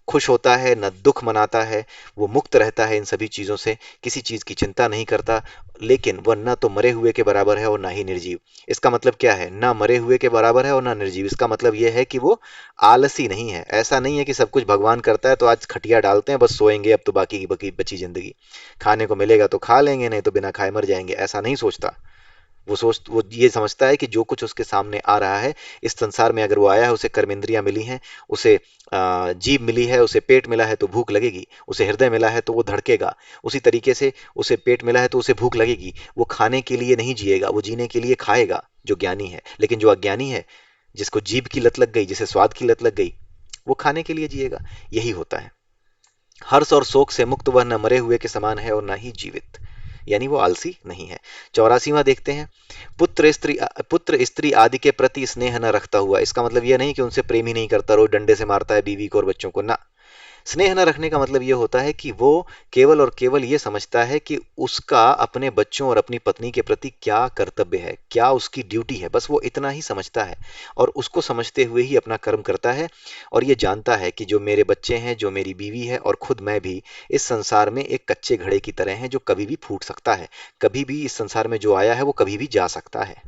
खुश होता है न दुख मनाता है। वो मुक्त रहता है इन सभी चीजों से, किसी चीज की चिंता नहीं करता। लेकिन वह न तो मरे हुए के बराबर है और ना ही निर्जीव। इसका मतलब क्या है? ना मरे हुए के बराबर है और ना निर्जीव। इसका मतलब यह है कि वो आलसी नहीं है। ऐसा नहीं है कि सब कुछ भगवान करता है तो आज खटिया डालते हैं, बस सोएंगे, अब तो बाकी की बची जिंदगी खाने को मिलेगा तो खा लेंगे, नहीं तो बिना खाए मर जाएंगे। ऐसा नहीं सोचता। वो ये समझता है कि जो कुछ उसके सामने आ रहा है इस संसार में, अगर वो आया है, उसे कर्मेंद्रियां मिली हैं, उसे जीभ मिली है, उसे पेट मिला है तो भूख लगेगी, उसे हृदय मिला है तो वो धड़केगा। उसी तरीके से उसे पेट मिला है तो उसे भूख लगेगी। वो खाने के लिए नहीं जिएगा, वो जीने के लिए खाएगा, जो ज्ञानी है। लेकिन जो अज्ञानी है, जिसको जीभ की लत लग गई, जिसे स्वाद की लत लग गई, वो खाने के लिए जिएगा। यही होता है। हर्ष और शोक से मुक्त वह न मरे हुए के समान है और न ही जीवित, यानी वो आलसी नहीं है। 84वां देखते हैं। पुत्र स्त्री आदि के प्रति स्नेह न रखता हुआ। इसका मतलब यह नहीं कि उनसे प्रेम ही नहीं करता, रोज डंडे से मारता है बीवी को और बच्चों को, ना। स्नेह न रखने का मतलब ये होता है कि वो केवल और केवल ये समझता है कि उसका अपने बच्चों और अपनी पत्नी के प्रति क्या कर्तव्य है, क्या उसकी ड्यूटी है, बस वो इतना ही समझता है। और उसको समझते हुए ही अपना कर्म करता है। और ये जानता है कि जो मेरे बच्चे हैं, जो मेरी बीवी है और खुद मैं भी इस संसार में एक कच्चे घड़े की तरह हैं, जो कभी भी फूट सकता है। कभी भी इस संसार में जो आया है वो कभी भी जा सकता है।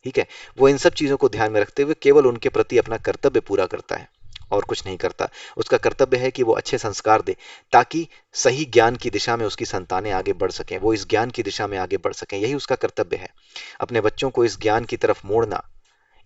ठीक है। वो इन सब चीजों को ध्यान में रखते हुए केवल उनके प्रति अपना कर्तव्य पूरा करता है और कुछ नहीं करता। उसका कर्तव्य है कि वो अच्छे संस्कार दे, ताकि सही ज्ञान की दिशा में उसकी संतानें आगे बढ़ सकें, वो इस ज्ञान की दिशा में आगे बढ़ सकें। यही उसका कर्तव्य है। अपने बच्चों को इस ज्ञान की तरफ मोड़ना,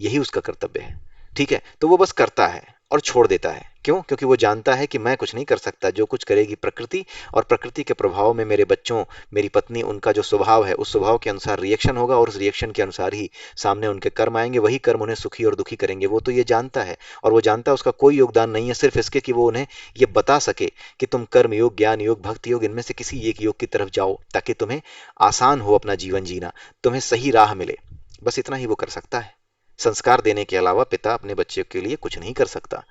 यही उसका कर्तव्य है। ठीक है। तो वो बस करता है और छोड़ देता है। क्यों? क्योंकि वो जानता है कि मैं कुछ नहीं कर सकता, जो कुछ करेगी प्रकृति, और प्रकृति के प्रभाव में मेरे बच्चों, मेरी पत्नी, उनका जो स्वभाव है उस स्वभाव के अनुसार रिएक्शन होगा, और उस रिएक्शन के अनुसार ही सामने उनके कर्म आएंगे। वही कर्म उन्हें सुखी और दुखी करेंगे। वो तो ये जानता है। और वो जानता है उसका कोई योगदान नहीं है, सिर्फ इसके कि वो उन्हें ये बता सके कि तुम कर्म योग, ज्ञान योग, भक्ति योग, इनमें से किसी एक योग की तरफ जाओ, ताकि तुम्हें आसान हो अपना जीवन जीना, तुम्हें सही राह मिले। बस इतना ही वो कर सकता है। संस्कार देने के अलावा पिता अपने बच्चे के लिए कुछ नहीं कर सकता।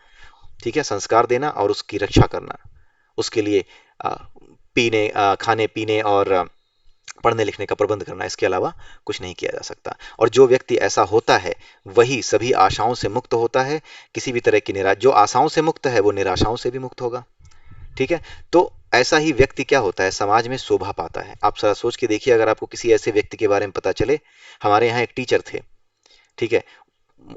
ठीक है। संस्कार देना और उसकी रक्षा करना, उसके लिए आ, खाने पीने और पढ़ने लिखने का प्रबंध करना, इसके अलावा कुछ नहीं किया जा सकता। और जो व्यक्ति ऐसा होता है वही सभी आशाओं से मुक्त होता है। किसी भी तरह की निराश, जो आशाओं से मुक्त है वो निराशाओं से भी मुक्त होगा। ठीक है। तो ऐसा ही व्यक्ति क्या होता है, समाज में शोभा पाता है। आप जरा सोच के देखिए, अगर आपको किसी ऐसे व्यक्ति के बारे में पता चले। हमारे यहाँ एक टीचर थे। ठीक है।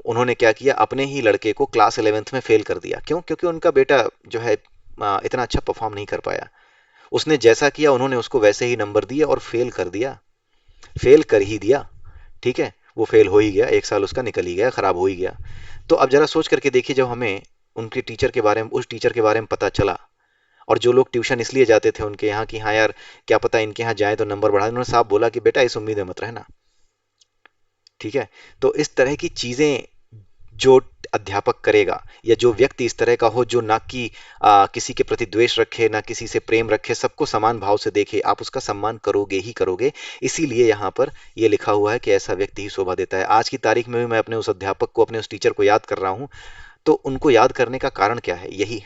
उन्होंने क्या किया, अपने ही लड़के को क्लास 11th में फेल कर दिया। क्यों? क्योंकि उनका बेटा जो है इतना अच्छा परफॉर्म नहीं कर पाया। उसने जैसा किया उन्होंने उसको वैसे ही नंबर दिए और फेल कर दिया, फेल कर ही दिया। ठीक है, वो फेल हो ही गया, एक साल उसका निकल ही गया, खराब हो ही गया। तो अब जरा सोच करके देखिए, जब हमें उनके टीचर के बारे में, उस टीचर के बारे में पता चला, और जो लोग ट्यूशन इसलिए जाते थे उनके यहाँ कि हाँ यार क्या पता इनके यहाँ जाए तो नंबर बढ़ा, उन्होंने साफ बोला कि बेटा इस उम्मीद में मत रहना। ठीक है, तो इस तरह की चीजें जो अध्यापक करेगा, या जो व्यक्ति इस तरह का हो, जो ना कि किसी के प्रति द्वेष रखे, ना किसी से प्रेम रखे, सबको समान भाव से देखे, आप उसका सम्मान करोगे ही करोगे। इसीलिए यहाँ पर ये लिखा हुआ है कि ऐसा व्यक्ति ही शोभा देता है। आज की तारीख में भी मैं अपने उस अध्यापक को, अपने उस टीचर को याद कर रहा हूँ। तो उनको याद करने का कारण क्या है? यही,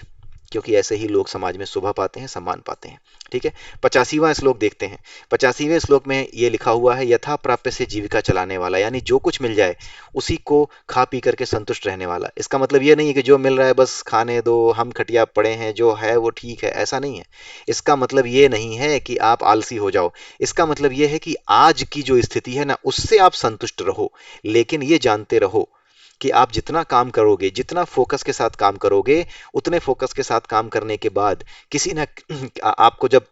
क्योंकि ऐसे ही लोग समाज में शोभा पाते हैं, सम्मान पाते हैं। ठीक है, 85वां श्लोक देखते हैं। 85वें श्लोक में ये लिखा हुआ है, यथा प्राप्य से जीविका चलाने वाला, यानी जो कुछ मिल जाए उसी को खा पी करके संतुष्ट रहने वाला। इसका मतलब ये नहीं है कि जो मिल रहा है बस खाने दो, हम खटिया पड़े हैं, जो है वो ठीक है, ऐसा नहीं है। इसका मतलब ये नहीं है कि आप आलसी हो जाओ। इसका मतलब ये है कि आज की जो स्थिति है ना, उससे आप संतुष्ट रहो, लेकिन ये जानते रहो कि आप जितना काम करोगे, जितना फोकस के साथ काम करोगे, उतने फोकस के साथ काम करने के बाद किसी ना आपको जब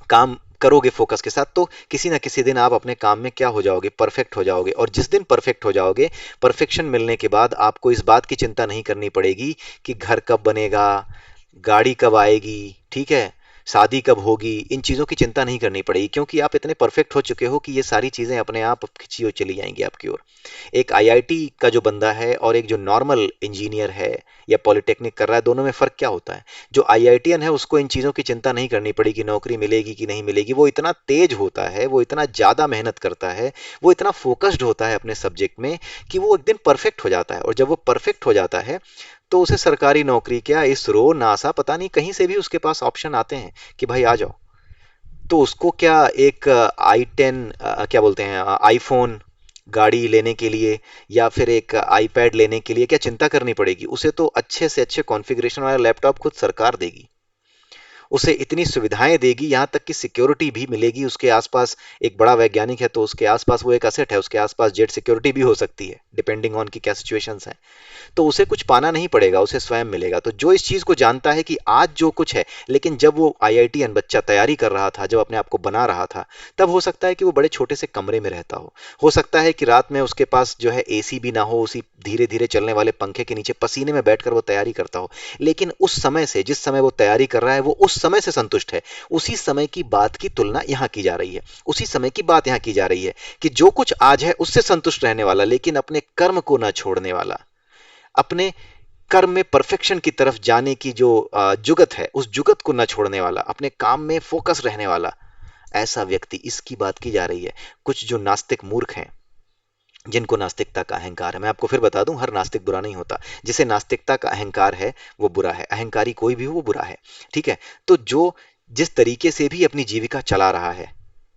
काम करोगे फोकस के साथ, तो किसी ना किसी दिन आप अपने काम में क्या हो जाओगे, परफेक्ट हो जाओगे। और जिस दिन परफेक्ट हो जाओगे, परफेक्शन मिलने के बाद आपको इस बात की चिंता नहीं करनी पड़ेगी कि घर कब बनेगा, गाड़ी कब आएगी, ठीक है, शादी कब होगी, इन चीज़ों की चिंता नहीं करनी पड़ेगी, क्योंकि आप इतने परफेक्ट हो चुके हो कि ये सारी चीज़ें अपने आप खिंची हुई चली जाएंगी आपकी ओर। एक आईआईटी का जो बंदा है और एक जो नॉर्मल इंजीनियर है या पॉलिटेक्निक कर रहा है, दोनों में फ़र्क क्या होता है? जो आईआईटीएन है उसको इन चीज़ों की चिंता नहीं करनी पड़ेगी, नौकरी मिलेगी कि नहीं मिलेगी। वो इतना तेज होता है, वो इतना ज़्यादा मेहनत करता है, वो इतना फोकस्ड होता है अपने सब्जेक्ट में कि वो एक दिन परफेक्ट हो जाता है। और जब वो परफेक्ट हो जाता है तो उसे सरकारी नौकरी क्या, इसरो, नासा, पता नहीं कहीं से भी उसके पास ऑप्शन आते हैं कि भाई आ जाओ। तो उसको क्या एक i10 क्या बोलते हैं, आईफोन गाड़ी लेने के लिए, या फिर एक आईपैड लेने के लिए क्या चिंता करनी पड़ेगी? उसे तो अच्छे से अच्छे कॉन्फ़िगरेशन वाला लैपटॉप खुद सरकार देगी, उसे इतनी सुविधाएं देगी, यहाँ तक कि सिक्योरिटी भी मिलेगी उसके आसपास। एक बड़ा वैज्ञानिक है तो उसके आसपास वो एक असेट है, उसके आसपास जेट सिक्योरिटी भी हो सकती है, डिपेंडिंग ऑन की क्या सिचुएशंस हैं। तो उसे कुछ पाना नहीं पड़ेगा, उसे स्वयं मिलेगा। तो जो इस चीज को जानता है कि आज जो कुछ है, लेकिन जब वो आईआईटीएन बच्चा तैयारी कर रहा था, जब अपने आप को बना रहा था, तब हो सकता है कि वो बड़े छोटे से कमरे में रहता हो सकता है कि रात में उसके पास जो है एसी भी ना हो, उसी धीरे धीरे चलने वाले पंखे के नीचे पसीने में बैठकर वो तैयारी करता हो। लेकिन उस समय से, जिस समय वो तैयारी कर रहा है, वो उस समय से संतुष्ट है। उसी समय की बात की तुलना यहाँ की जा रही है, उसी समय की बात यहाँ की जा रही है कि जो कुछ आज है उससे संतुष्ट रहने वाला, लेकिन अपने कर्म को ना छोड़ने वाला, अपने कर्म में परफेक्शन की तरफ जाने की जो जुगत है, उस जुगत को न छोड़ने वाला, अपने काम में फोकस रहने वाला, ऐसा व्यक्ति, इसकी बात की जा रही है। कुछ जो नास्तिक मूर्ख हैं, जिनको नास्तिकता का अहंकार है, मैं आपको फिर बता दूं, हर नास्तिक बुरा नहीं होता। जिसे नास्तिकता का अहंकार है वो बुरा है, अहंकारी कोई भी हो वो बुरा है। ठीक है, तो जो जिस तरीके से भी अपनी जीविका चला रहा है,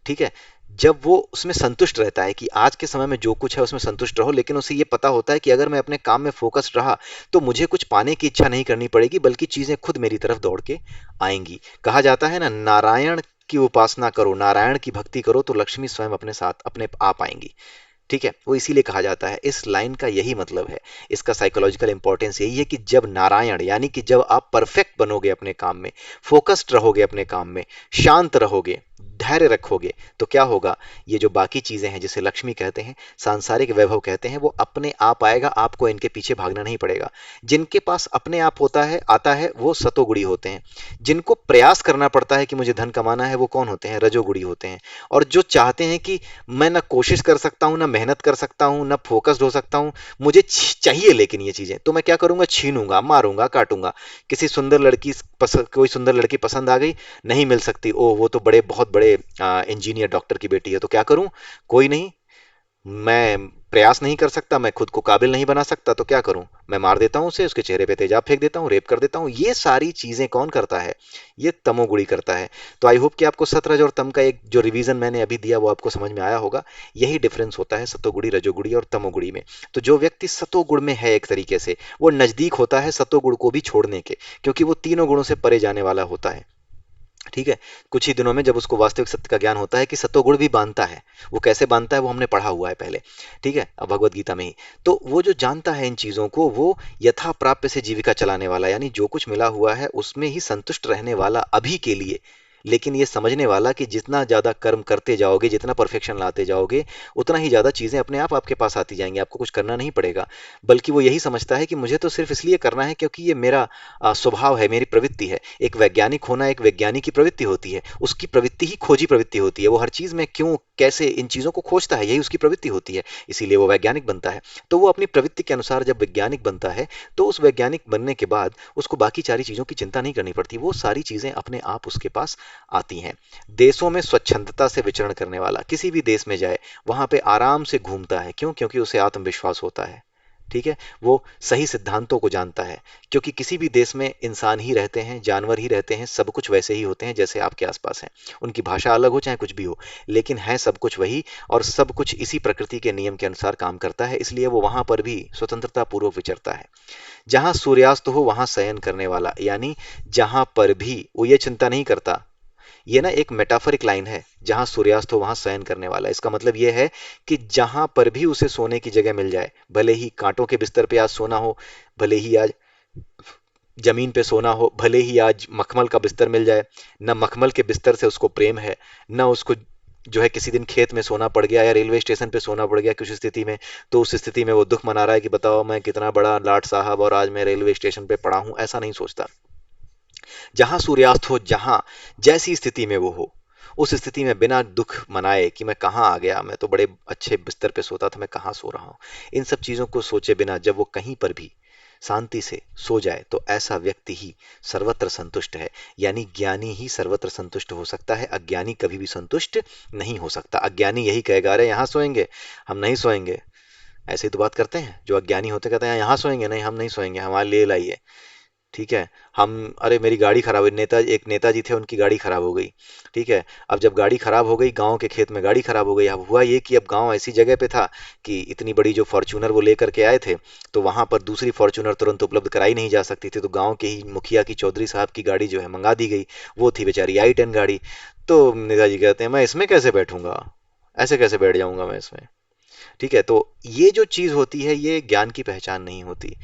ठीक है, जब वो उसमें संतुष्ट रहता है कि आज के समय में जो कुछ है उसमें संतुष्ट रहो, लेकिन उसे ये पता होता है कि अगर मैं अपने काम में फोकस्ड रहा तो मुझे कुछ पाने की इच्छा नहीं करनी पड़ेगी, बल्कि चीजें खुद मेरी तरफ दौड़ के आएंगी। कहा जाता है ना, नारायण की उपासना करो, नारायण की भक्ति करो तो लक्ष्मी स्वयं अपने साथ अपने आप आएंगी। ठीक है, वो इसीलिए कहा जाता है, इस लाइन का यही मतलब है, इसका साइकोलॉजिकल इंपॉर्टेंस यही है कि जब नारायण, यानी कि जब आप परफेक्ट बनोगे अपने काम में, फोकस्ड रहोगे अपने काम में, शांत रहोगे, धैर्य रखोगे, तो क्या होगा? ये जो बाकी चीजें हैं जिसे लक्ष्मी कहते हैं, सांसारिक वैभव कहते हैं, वो अपने आप आएगा, आपको इनके पीछे भागना नहीं पड़ेगा। जिनके पास अपने आप होता है, आता है, वो सतोगुणी होते हैं। जिनको प्रयास करना पड़ता है कि मुझे धन कमाना है, वो कौन होते हैं? रजोगुणी होते हैं। और जो चाहते हैं कि मैं ना कोशिश कर सकता हूँ, ना मेहनत कर सकता हूँ, ना फोकस्ड हो सकता हूँ, मुझे चाहिए लेकिन ये चीजें, तो मैं क्या करूंगा? छीनूंगा, मारूंगा, काटूंगा। किसी सुंदर लड़की कोई सुंदर लड़की पसंद आ गई, नहीं मिल सकती, ओ वो तो बड़े बहुत बड़े इंजीनियर डॉक्टर की बेटी है, तो क्या करूं? कोई नहीं, मैं प्रयास नहीं कर सकता, मैं खुद को काबिल नहीं बना सकता, तो क्या करूं? मैं मार देता हूं उसे, उसके चेहरे पे तेजाब फेंक देता हूं, रेप कर देता हूं। ये सारी चीजें कौन करता है? ये तमोगुणी करता है। तो आई होप कि आपको सतरज और तम का एक जो रिवीजन मैंने अभी दिया वो आपको समझ में आया होगा। यही डिफरेंस होता है सतोगुणी, रजोगुणी और तमोगुणी में। तो जो व्यक्ति सतोगुण में है एक तरीके से, वो नजदीक होता है सतोगुण को भी छोड़ने के, क्योंकि वो तीनों गुणों से परे जाने वाला होता है। ठीक है। कुछ ही दिनों में जब उसको वास्तविक सत्य का ज्ञान होता है कि सत्वगुण भी बांधता है, वो कैसे बांधता है वो हमने पढ़ा हुआ है पहले। ठीक है, अब भगवत गीता में ही। तो वो जो जानता है इन चीजों को, वो यथा प्राप्य से जीविका चलाने वाला, यानी जो कुछ मिला हुआ है उसमें ही संतुष्ट रहने वाला अभी के लिए। लेकिन ये समझने वाला कि जितना ज्यादा कर्म करते जाओगे, जितना परफेक्शन लाते जाओगे, उतना ही ज्यादा चीजें अपने आप आपके पास आती जाएंगी, आपको कुछ करना नहीं पड़ेगा। बल्कि वो यही समझता है कि मुझे तो सिर्फ इसलिए करना है क्योंकि ये मेरा स्वभाव है, मेरी प्रवृत्ति है। एक वैज्ञानिक होना एक वैज्ञानिक की प्रवृत्ति होती है, उसकी प्रवृत्ति ही खोजी प्रवृत्ति होती है। वो हर चीज में क्यों कैसे इन चीजों को खोजता है, यही उसकी प्रवृत्ति होती है, इसीलिए वो वैज्ञानिक बनता है। तो वो अपनी प्रवृत्ति के अनुसार जब वैज्ञानिक बनता है, तो उस वैज्ञानिक बनने के बाद उसको बाकी सारी चीजों की चिंता नहीं करनी पड़ती, वो सारी चीजें अपने आप उसके पास आती हैं। देशों में स्वच्छंदता से विचरण करने वाला किसी भी देश में जाए, वहां पे आराम से घूमता है। क्यों? क्योंकि उसे आत्मविश्वास होता है। ठीक है, वो सही सिद्धांतों को जानता है। क्योंकि किसी भी देश में इंसान ही रहते हैं, जानवर ही रहते हैं, सब कुछ वैसे ही होते हैं जैसे आपके आसपास हैं। उनकी भाषा अलग हो चाहे कुछ भी हो, लेकिन है सब कुछ वही, और सब कुछ इसी प्रकृति के नियम के अनुसार काम करता है, इसलिए वो वहां पर भी स्वतंत्रता पूर्वक विचरता है। जहां सूर्यास्त हो वहां शयन करने वाला, यानी जहां पर भी वो ये चिंता नहीं करता। ये ना एक मेटाफरिक लाइन है, जहां सूर्यास्त हो वहां शयन करने वाला। इसका मतलब ये है कि जहां पर भी उसे सोने की जगह मिल जाए, भले ही कांटों के बिस्तर पे आज सोना हो, भले ही आज जमीन पे सोना हो, भले ही आज मखमल का बिस्तर मिल जाए, न मखमल के बिस्तर से उसको प्रेम है, न उसको जो है किसी दिन खेत में सोना पड़ गया या रेलवे स्टेशन पे सोना पड़ गया कुछ स्थिति में, तो उस स्थिति में वो दुख मना रहा है कि बताओ मैं कितना बड़ा लाट साहब और आज मैं रेलवे स्टेशन पे पड़ा हूं, ऐसा नहीं सोचता। जहां सूर्यास्त हो, जहां जैसी स्थिति में वो हो, उस स्थिति में बिना दुख मनाए कि मैं कहाँ आ गया, मैं तो बड़े अच्छे बिस्तर पे सोता था, मैं कहाँ सो रहा हूँ, इन सब चीजों को सोचे बिना जब वो कहीं पर भी शांति से सो जाए, तो ऐसा व्यक्ति ही सर्वत्र संतुष्ट है। यानी ज्ञानी ही सर्वत्र संतुष्ट हो सकता है, अज्ञानी कभी भी संतुष्ट नहीं हो सकता। अज्ञानी यही कहेगा, अरे यहाँ सोएंगे, हम नहीं सोएंगे। ऐसे ही तो बात करते हैं जो अज्ञानी होते, कहते हैं यहाँ सोएंगे, नहीं हम नहीं सोएंगे, हमारे लिए लाइए। ठीक है। हम, अरे मेरी गाड़ी खराब हुई, एक नेताजी थे, उनकी गाड़ी खराब हो गई। ठीक है। अब जब गाड़ी खराब हो गई, गांव के खेत में गाड़ी खराब हो गई, अब हुआ ये कि अब गांव ऐसी जगह पे था कि इतनी बड़ी जो फॉर्च्यूनर वो लेकर के आए थे, तो वहां पर दूसरी फॉर्च्यूनर तुरंत उपलब्ध कराई नहीं जा सकती थी, तो गांव के ही मुखिया की, चौधरी साहब की गाड़ी जो है मंगा दी गई। वो थी बेचारी i10 गाड़ी। तो नेताजी कहते हैं मैं इसमें कैसे बैठूंगा, ऐसे कैसे बैठ जाऊंगा मैं इसमें। ठीक है। तो ये जो चीज होती है, ये ज्ञान की पहचान नहीं होती।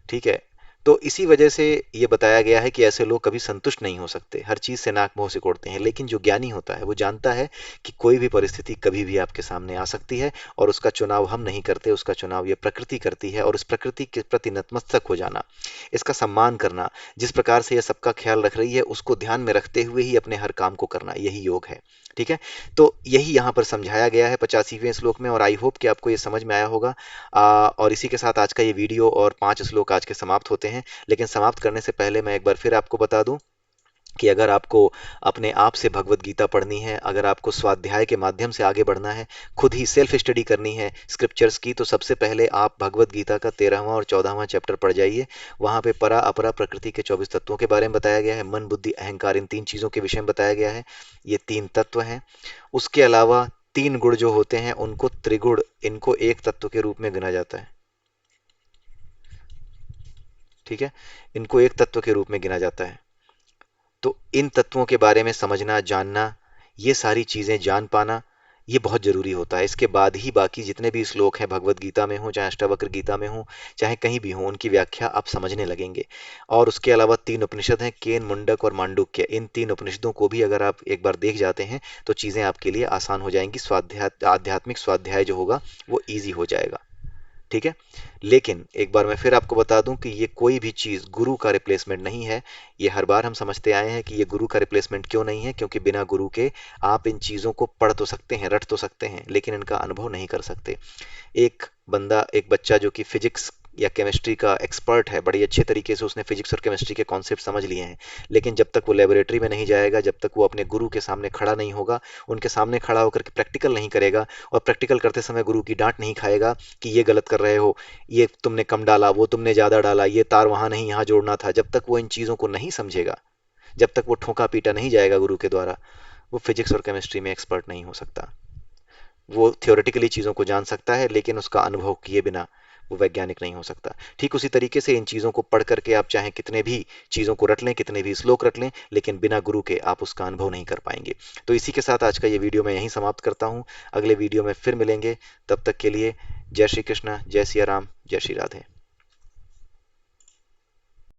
ठीक है। तो इसी वजह से ये बताया गया है कि ऐसे लोग कभी संतुष्ट नहीं हो सकते, हर चीज से नाक मुंह सिकोड़ते हैं। लेकिन जो ज्ञानी होता है वो जानता है कि कोई भी परिस्थिति कभी भी आपके सामने आ सकती है, और उसका चुनाव हम नहीं करते, उसका चुनाव ये प्रकृति करती है। और उस प्रकृति के प्रति नतमस्तक हो जाना, इसका सम्मान करना, जिस प्रकार से यह सबका ख्याल रख रही है उसको ध्यान में रखते हुए ही अपने हर काम को करना, यही योग है। ठीक है। तो यही यहाँ पर समझाया गया है 85वें श्लोक में, और आई होप कि आपको ये समझ में आया होगा। और इसी के साथ आज का ये वीडियो और 5 श्लोक आज के समाप्त होते हैं। लेकिन समाप्त करने से पहले मैं एक बार फिर आपको बता दूं कि अगर आपको अपने आप से भगवत गीता पढ़नी है, अगर आपको स्वाध्याय के माध्यम से आगे बढ़ना है, खुद ही सेल्फ स्टडी करनी है स्क्रिप्चर्स की, तो सबसे पहले आप भगवत गीता का 13वां और 14वां चैप्टर पढ़ जाइए। वहां पे परा अपरा प्रकृति के 24 तत्वों के बारे में बताया गया है, मन बुद्धि अहंकार, इन 3 चीजों के विषय में बताया गया है। ये 3 तत्व हैं। उसके अलावा 3 गुण जो होते हैं उनको त्रिगुण, इनको एक तत्व के रूप में गिना जाता है। ठीक है। इनको एक तत्व के रूप में गिना जाता है। तो इन तत्वों के बारे में समझना, जानना, ये सारी चीजें जान पाना, ये बहुत जरूरी होता है। इसके बाद ही बाकी जितने भी श्लोक हैं भगवत गीता में हो, चाहे अष्टावक्र गीता में हो, चाहे कहीं भी हो, उनकी व्याख्या आप समझने लगेंगे। और उसके अलावा 3 उपनिषद हैं, केन, मुंडक और मांडुक्य। इन 3 उपनिषदों को भी अगर आप एक बार देख जाते हैं, तो चीजें आपके लिए आसान हो जाएंगी, स्वाध्याय, आध्यात्मिक स्वाध्याय जो होगा वो ईजी हो जाएगा। ठीक है। लेकिन एक बार मैं फिर आपको बता दूं कि ये कोई भी चीज गुरु का रिप्लेसमेंट नहीं है। ये हर बार हम समझते आए हैं कि ये गुरु का रिप्लेसमेंट क्यों नहीं है, क्योंकि बिना गुरु के आप इन चीजों को पढ़ तो सकते हैं, रट तो सकते हैं, लेकिन इनका अनुभव नहीं कर सकते। एक बच्चा जो कि फिजिक्स या केमिस्ट्री का एक्सपर्ट है, बड़ी अच्छे तरीके से उसने फिजिक्स और केमिस्ट्री के कॉन्सेप्ट समझ लिए हैं, लेकिन जब तक वो लेबोरेटरी में नहीं जाएगा, जब तक वो अपने गुरु के सामने खड़ा नहीं होगा, उनके सामने खड़ा होकर के प्रैक्टिकल नहीं करेगा, और प्रैक्टिकल करते समय गुरु की डांट नहीं खाएगा कि ये गलत कर रहे हो, ये तुमने कम डाला, वो तुमने ज्यादा डाला, ये तार वहां नहीं यहाँ जोड़ना था, जब तक वो इन चीजों को नहीं समझेगा, जब तक वो ठोका पीटा नहीं जाएगा गुरु के द्वारा, वो फिजिक्स और केमिस्ट्री में एक्सपर्ट नहीं हो सकता। वो थियोरेटिकली चीजों को जान सकता है, लेकिन उसका अनुभव किए बिना वो वैज्ञानिक नहीं हो सकता। ठीक उसी तरीके से इन चीज़ों को पढ़ करके आप चाहे कितने भी चीज़ों को रट लें, कितने भी श्लोक रट लें, लेकिन बिना गुरु के आप उसका अनुभव नहीं कर पाएंगे। तो इसी के साथ आज का ये वीडियो मैं यहीं समाप्त करता हूँ। अगले वीडियो में फिर मिलेंगे, तब तक के लिए जय श्री कृष्ण, जय सिया राम, जय श्री राधे।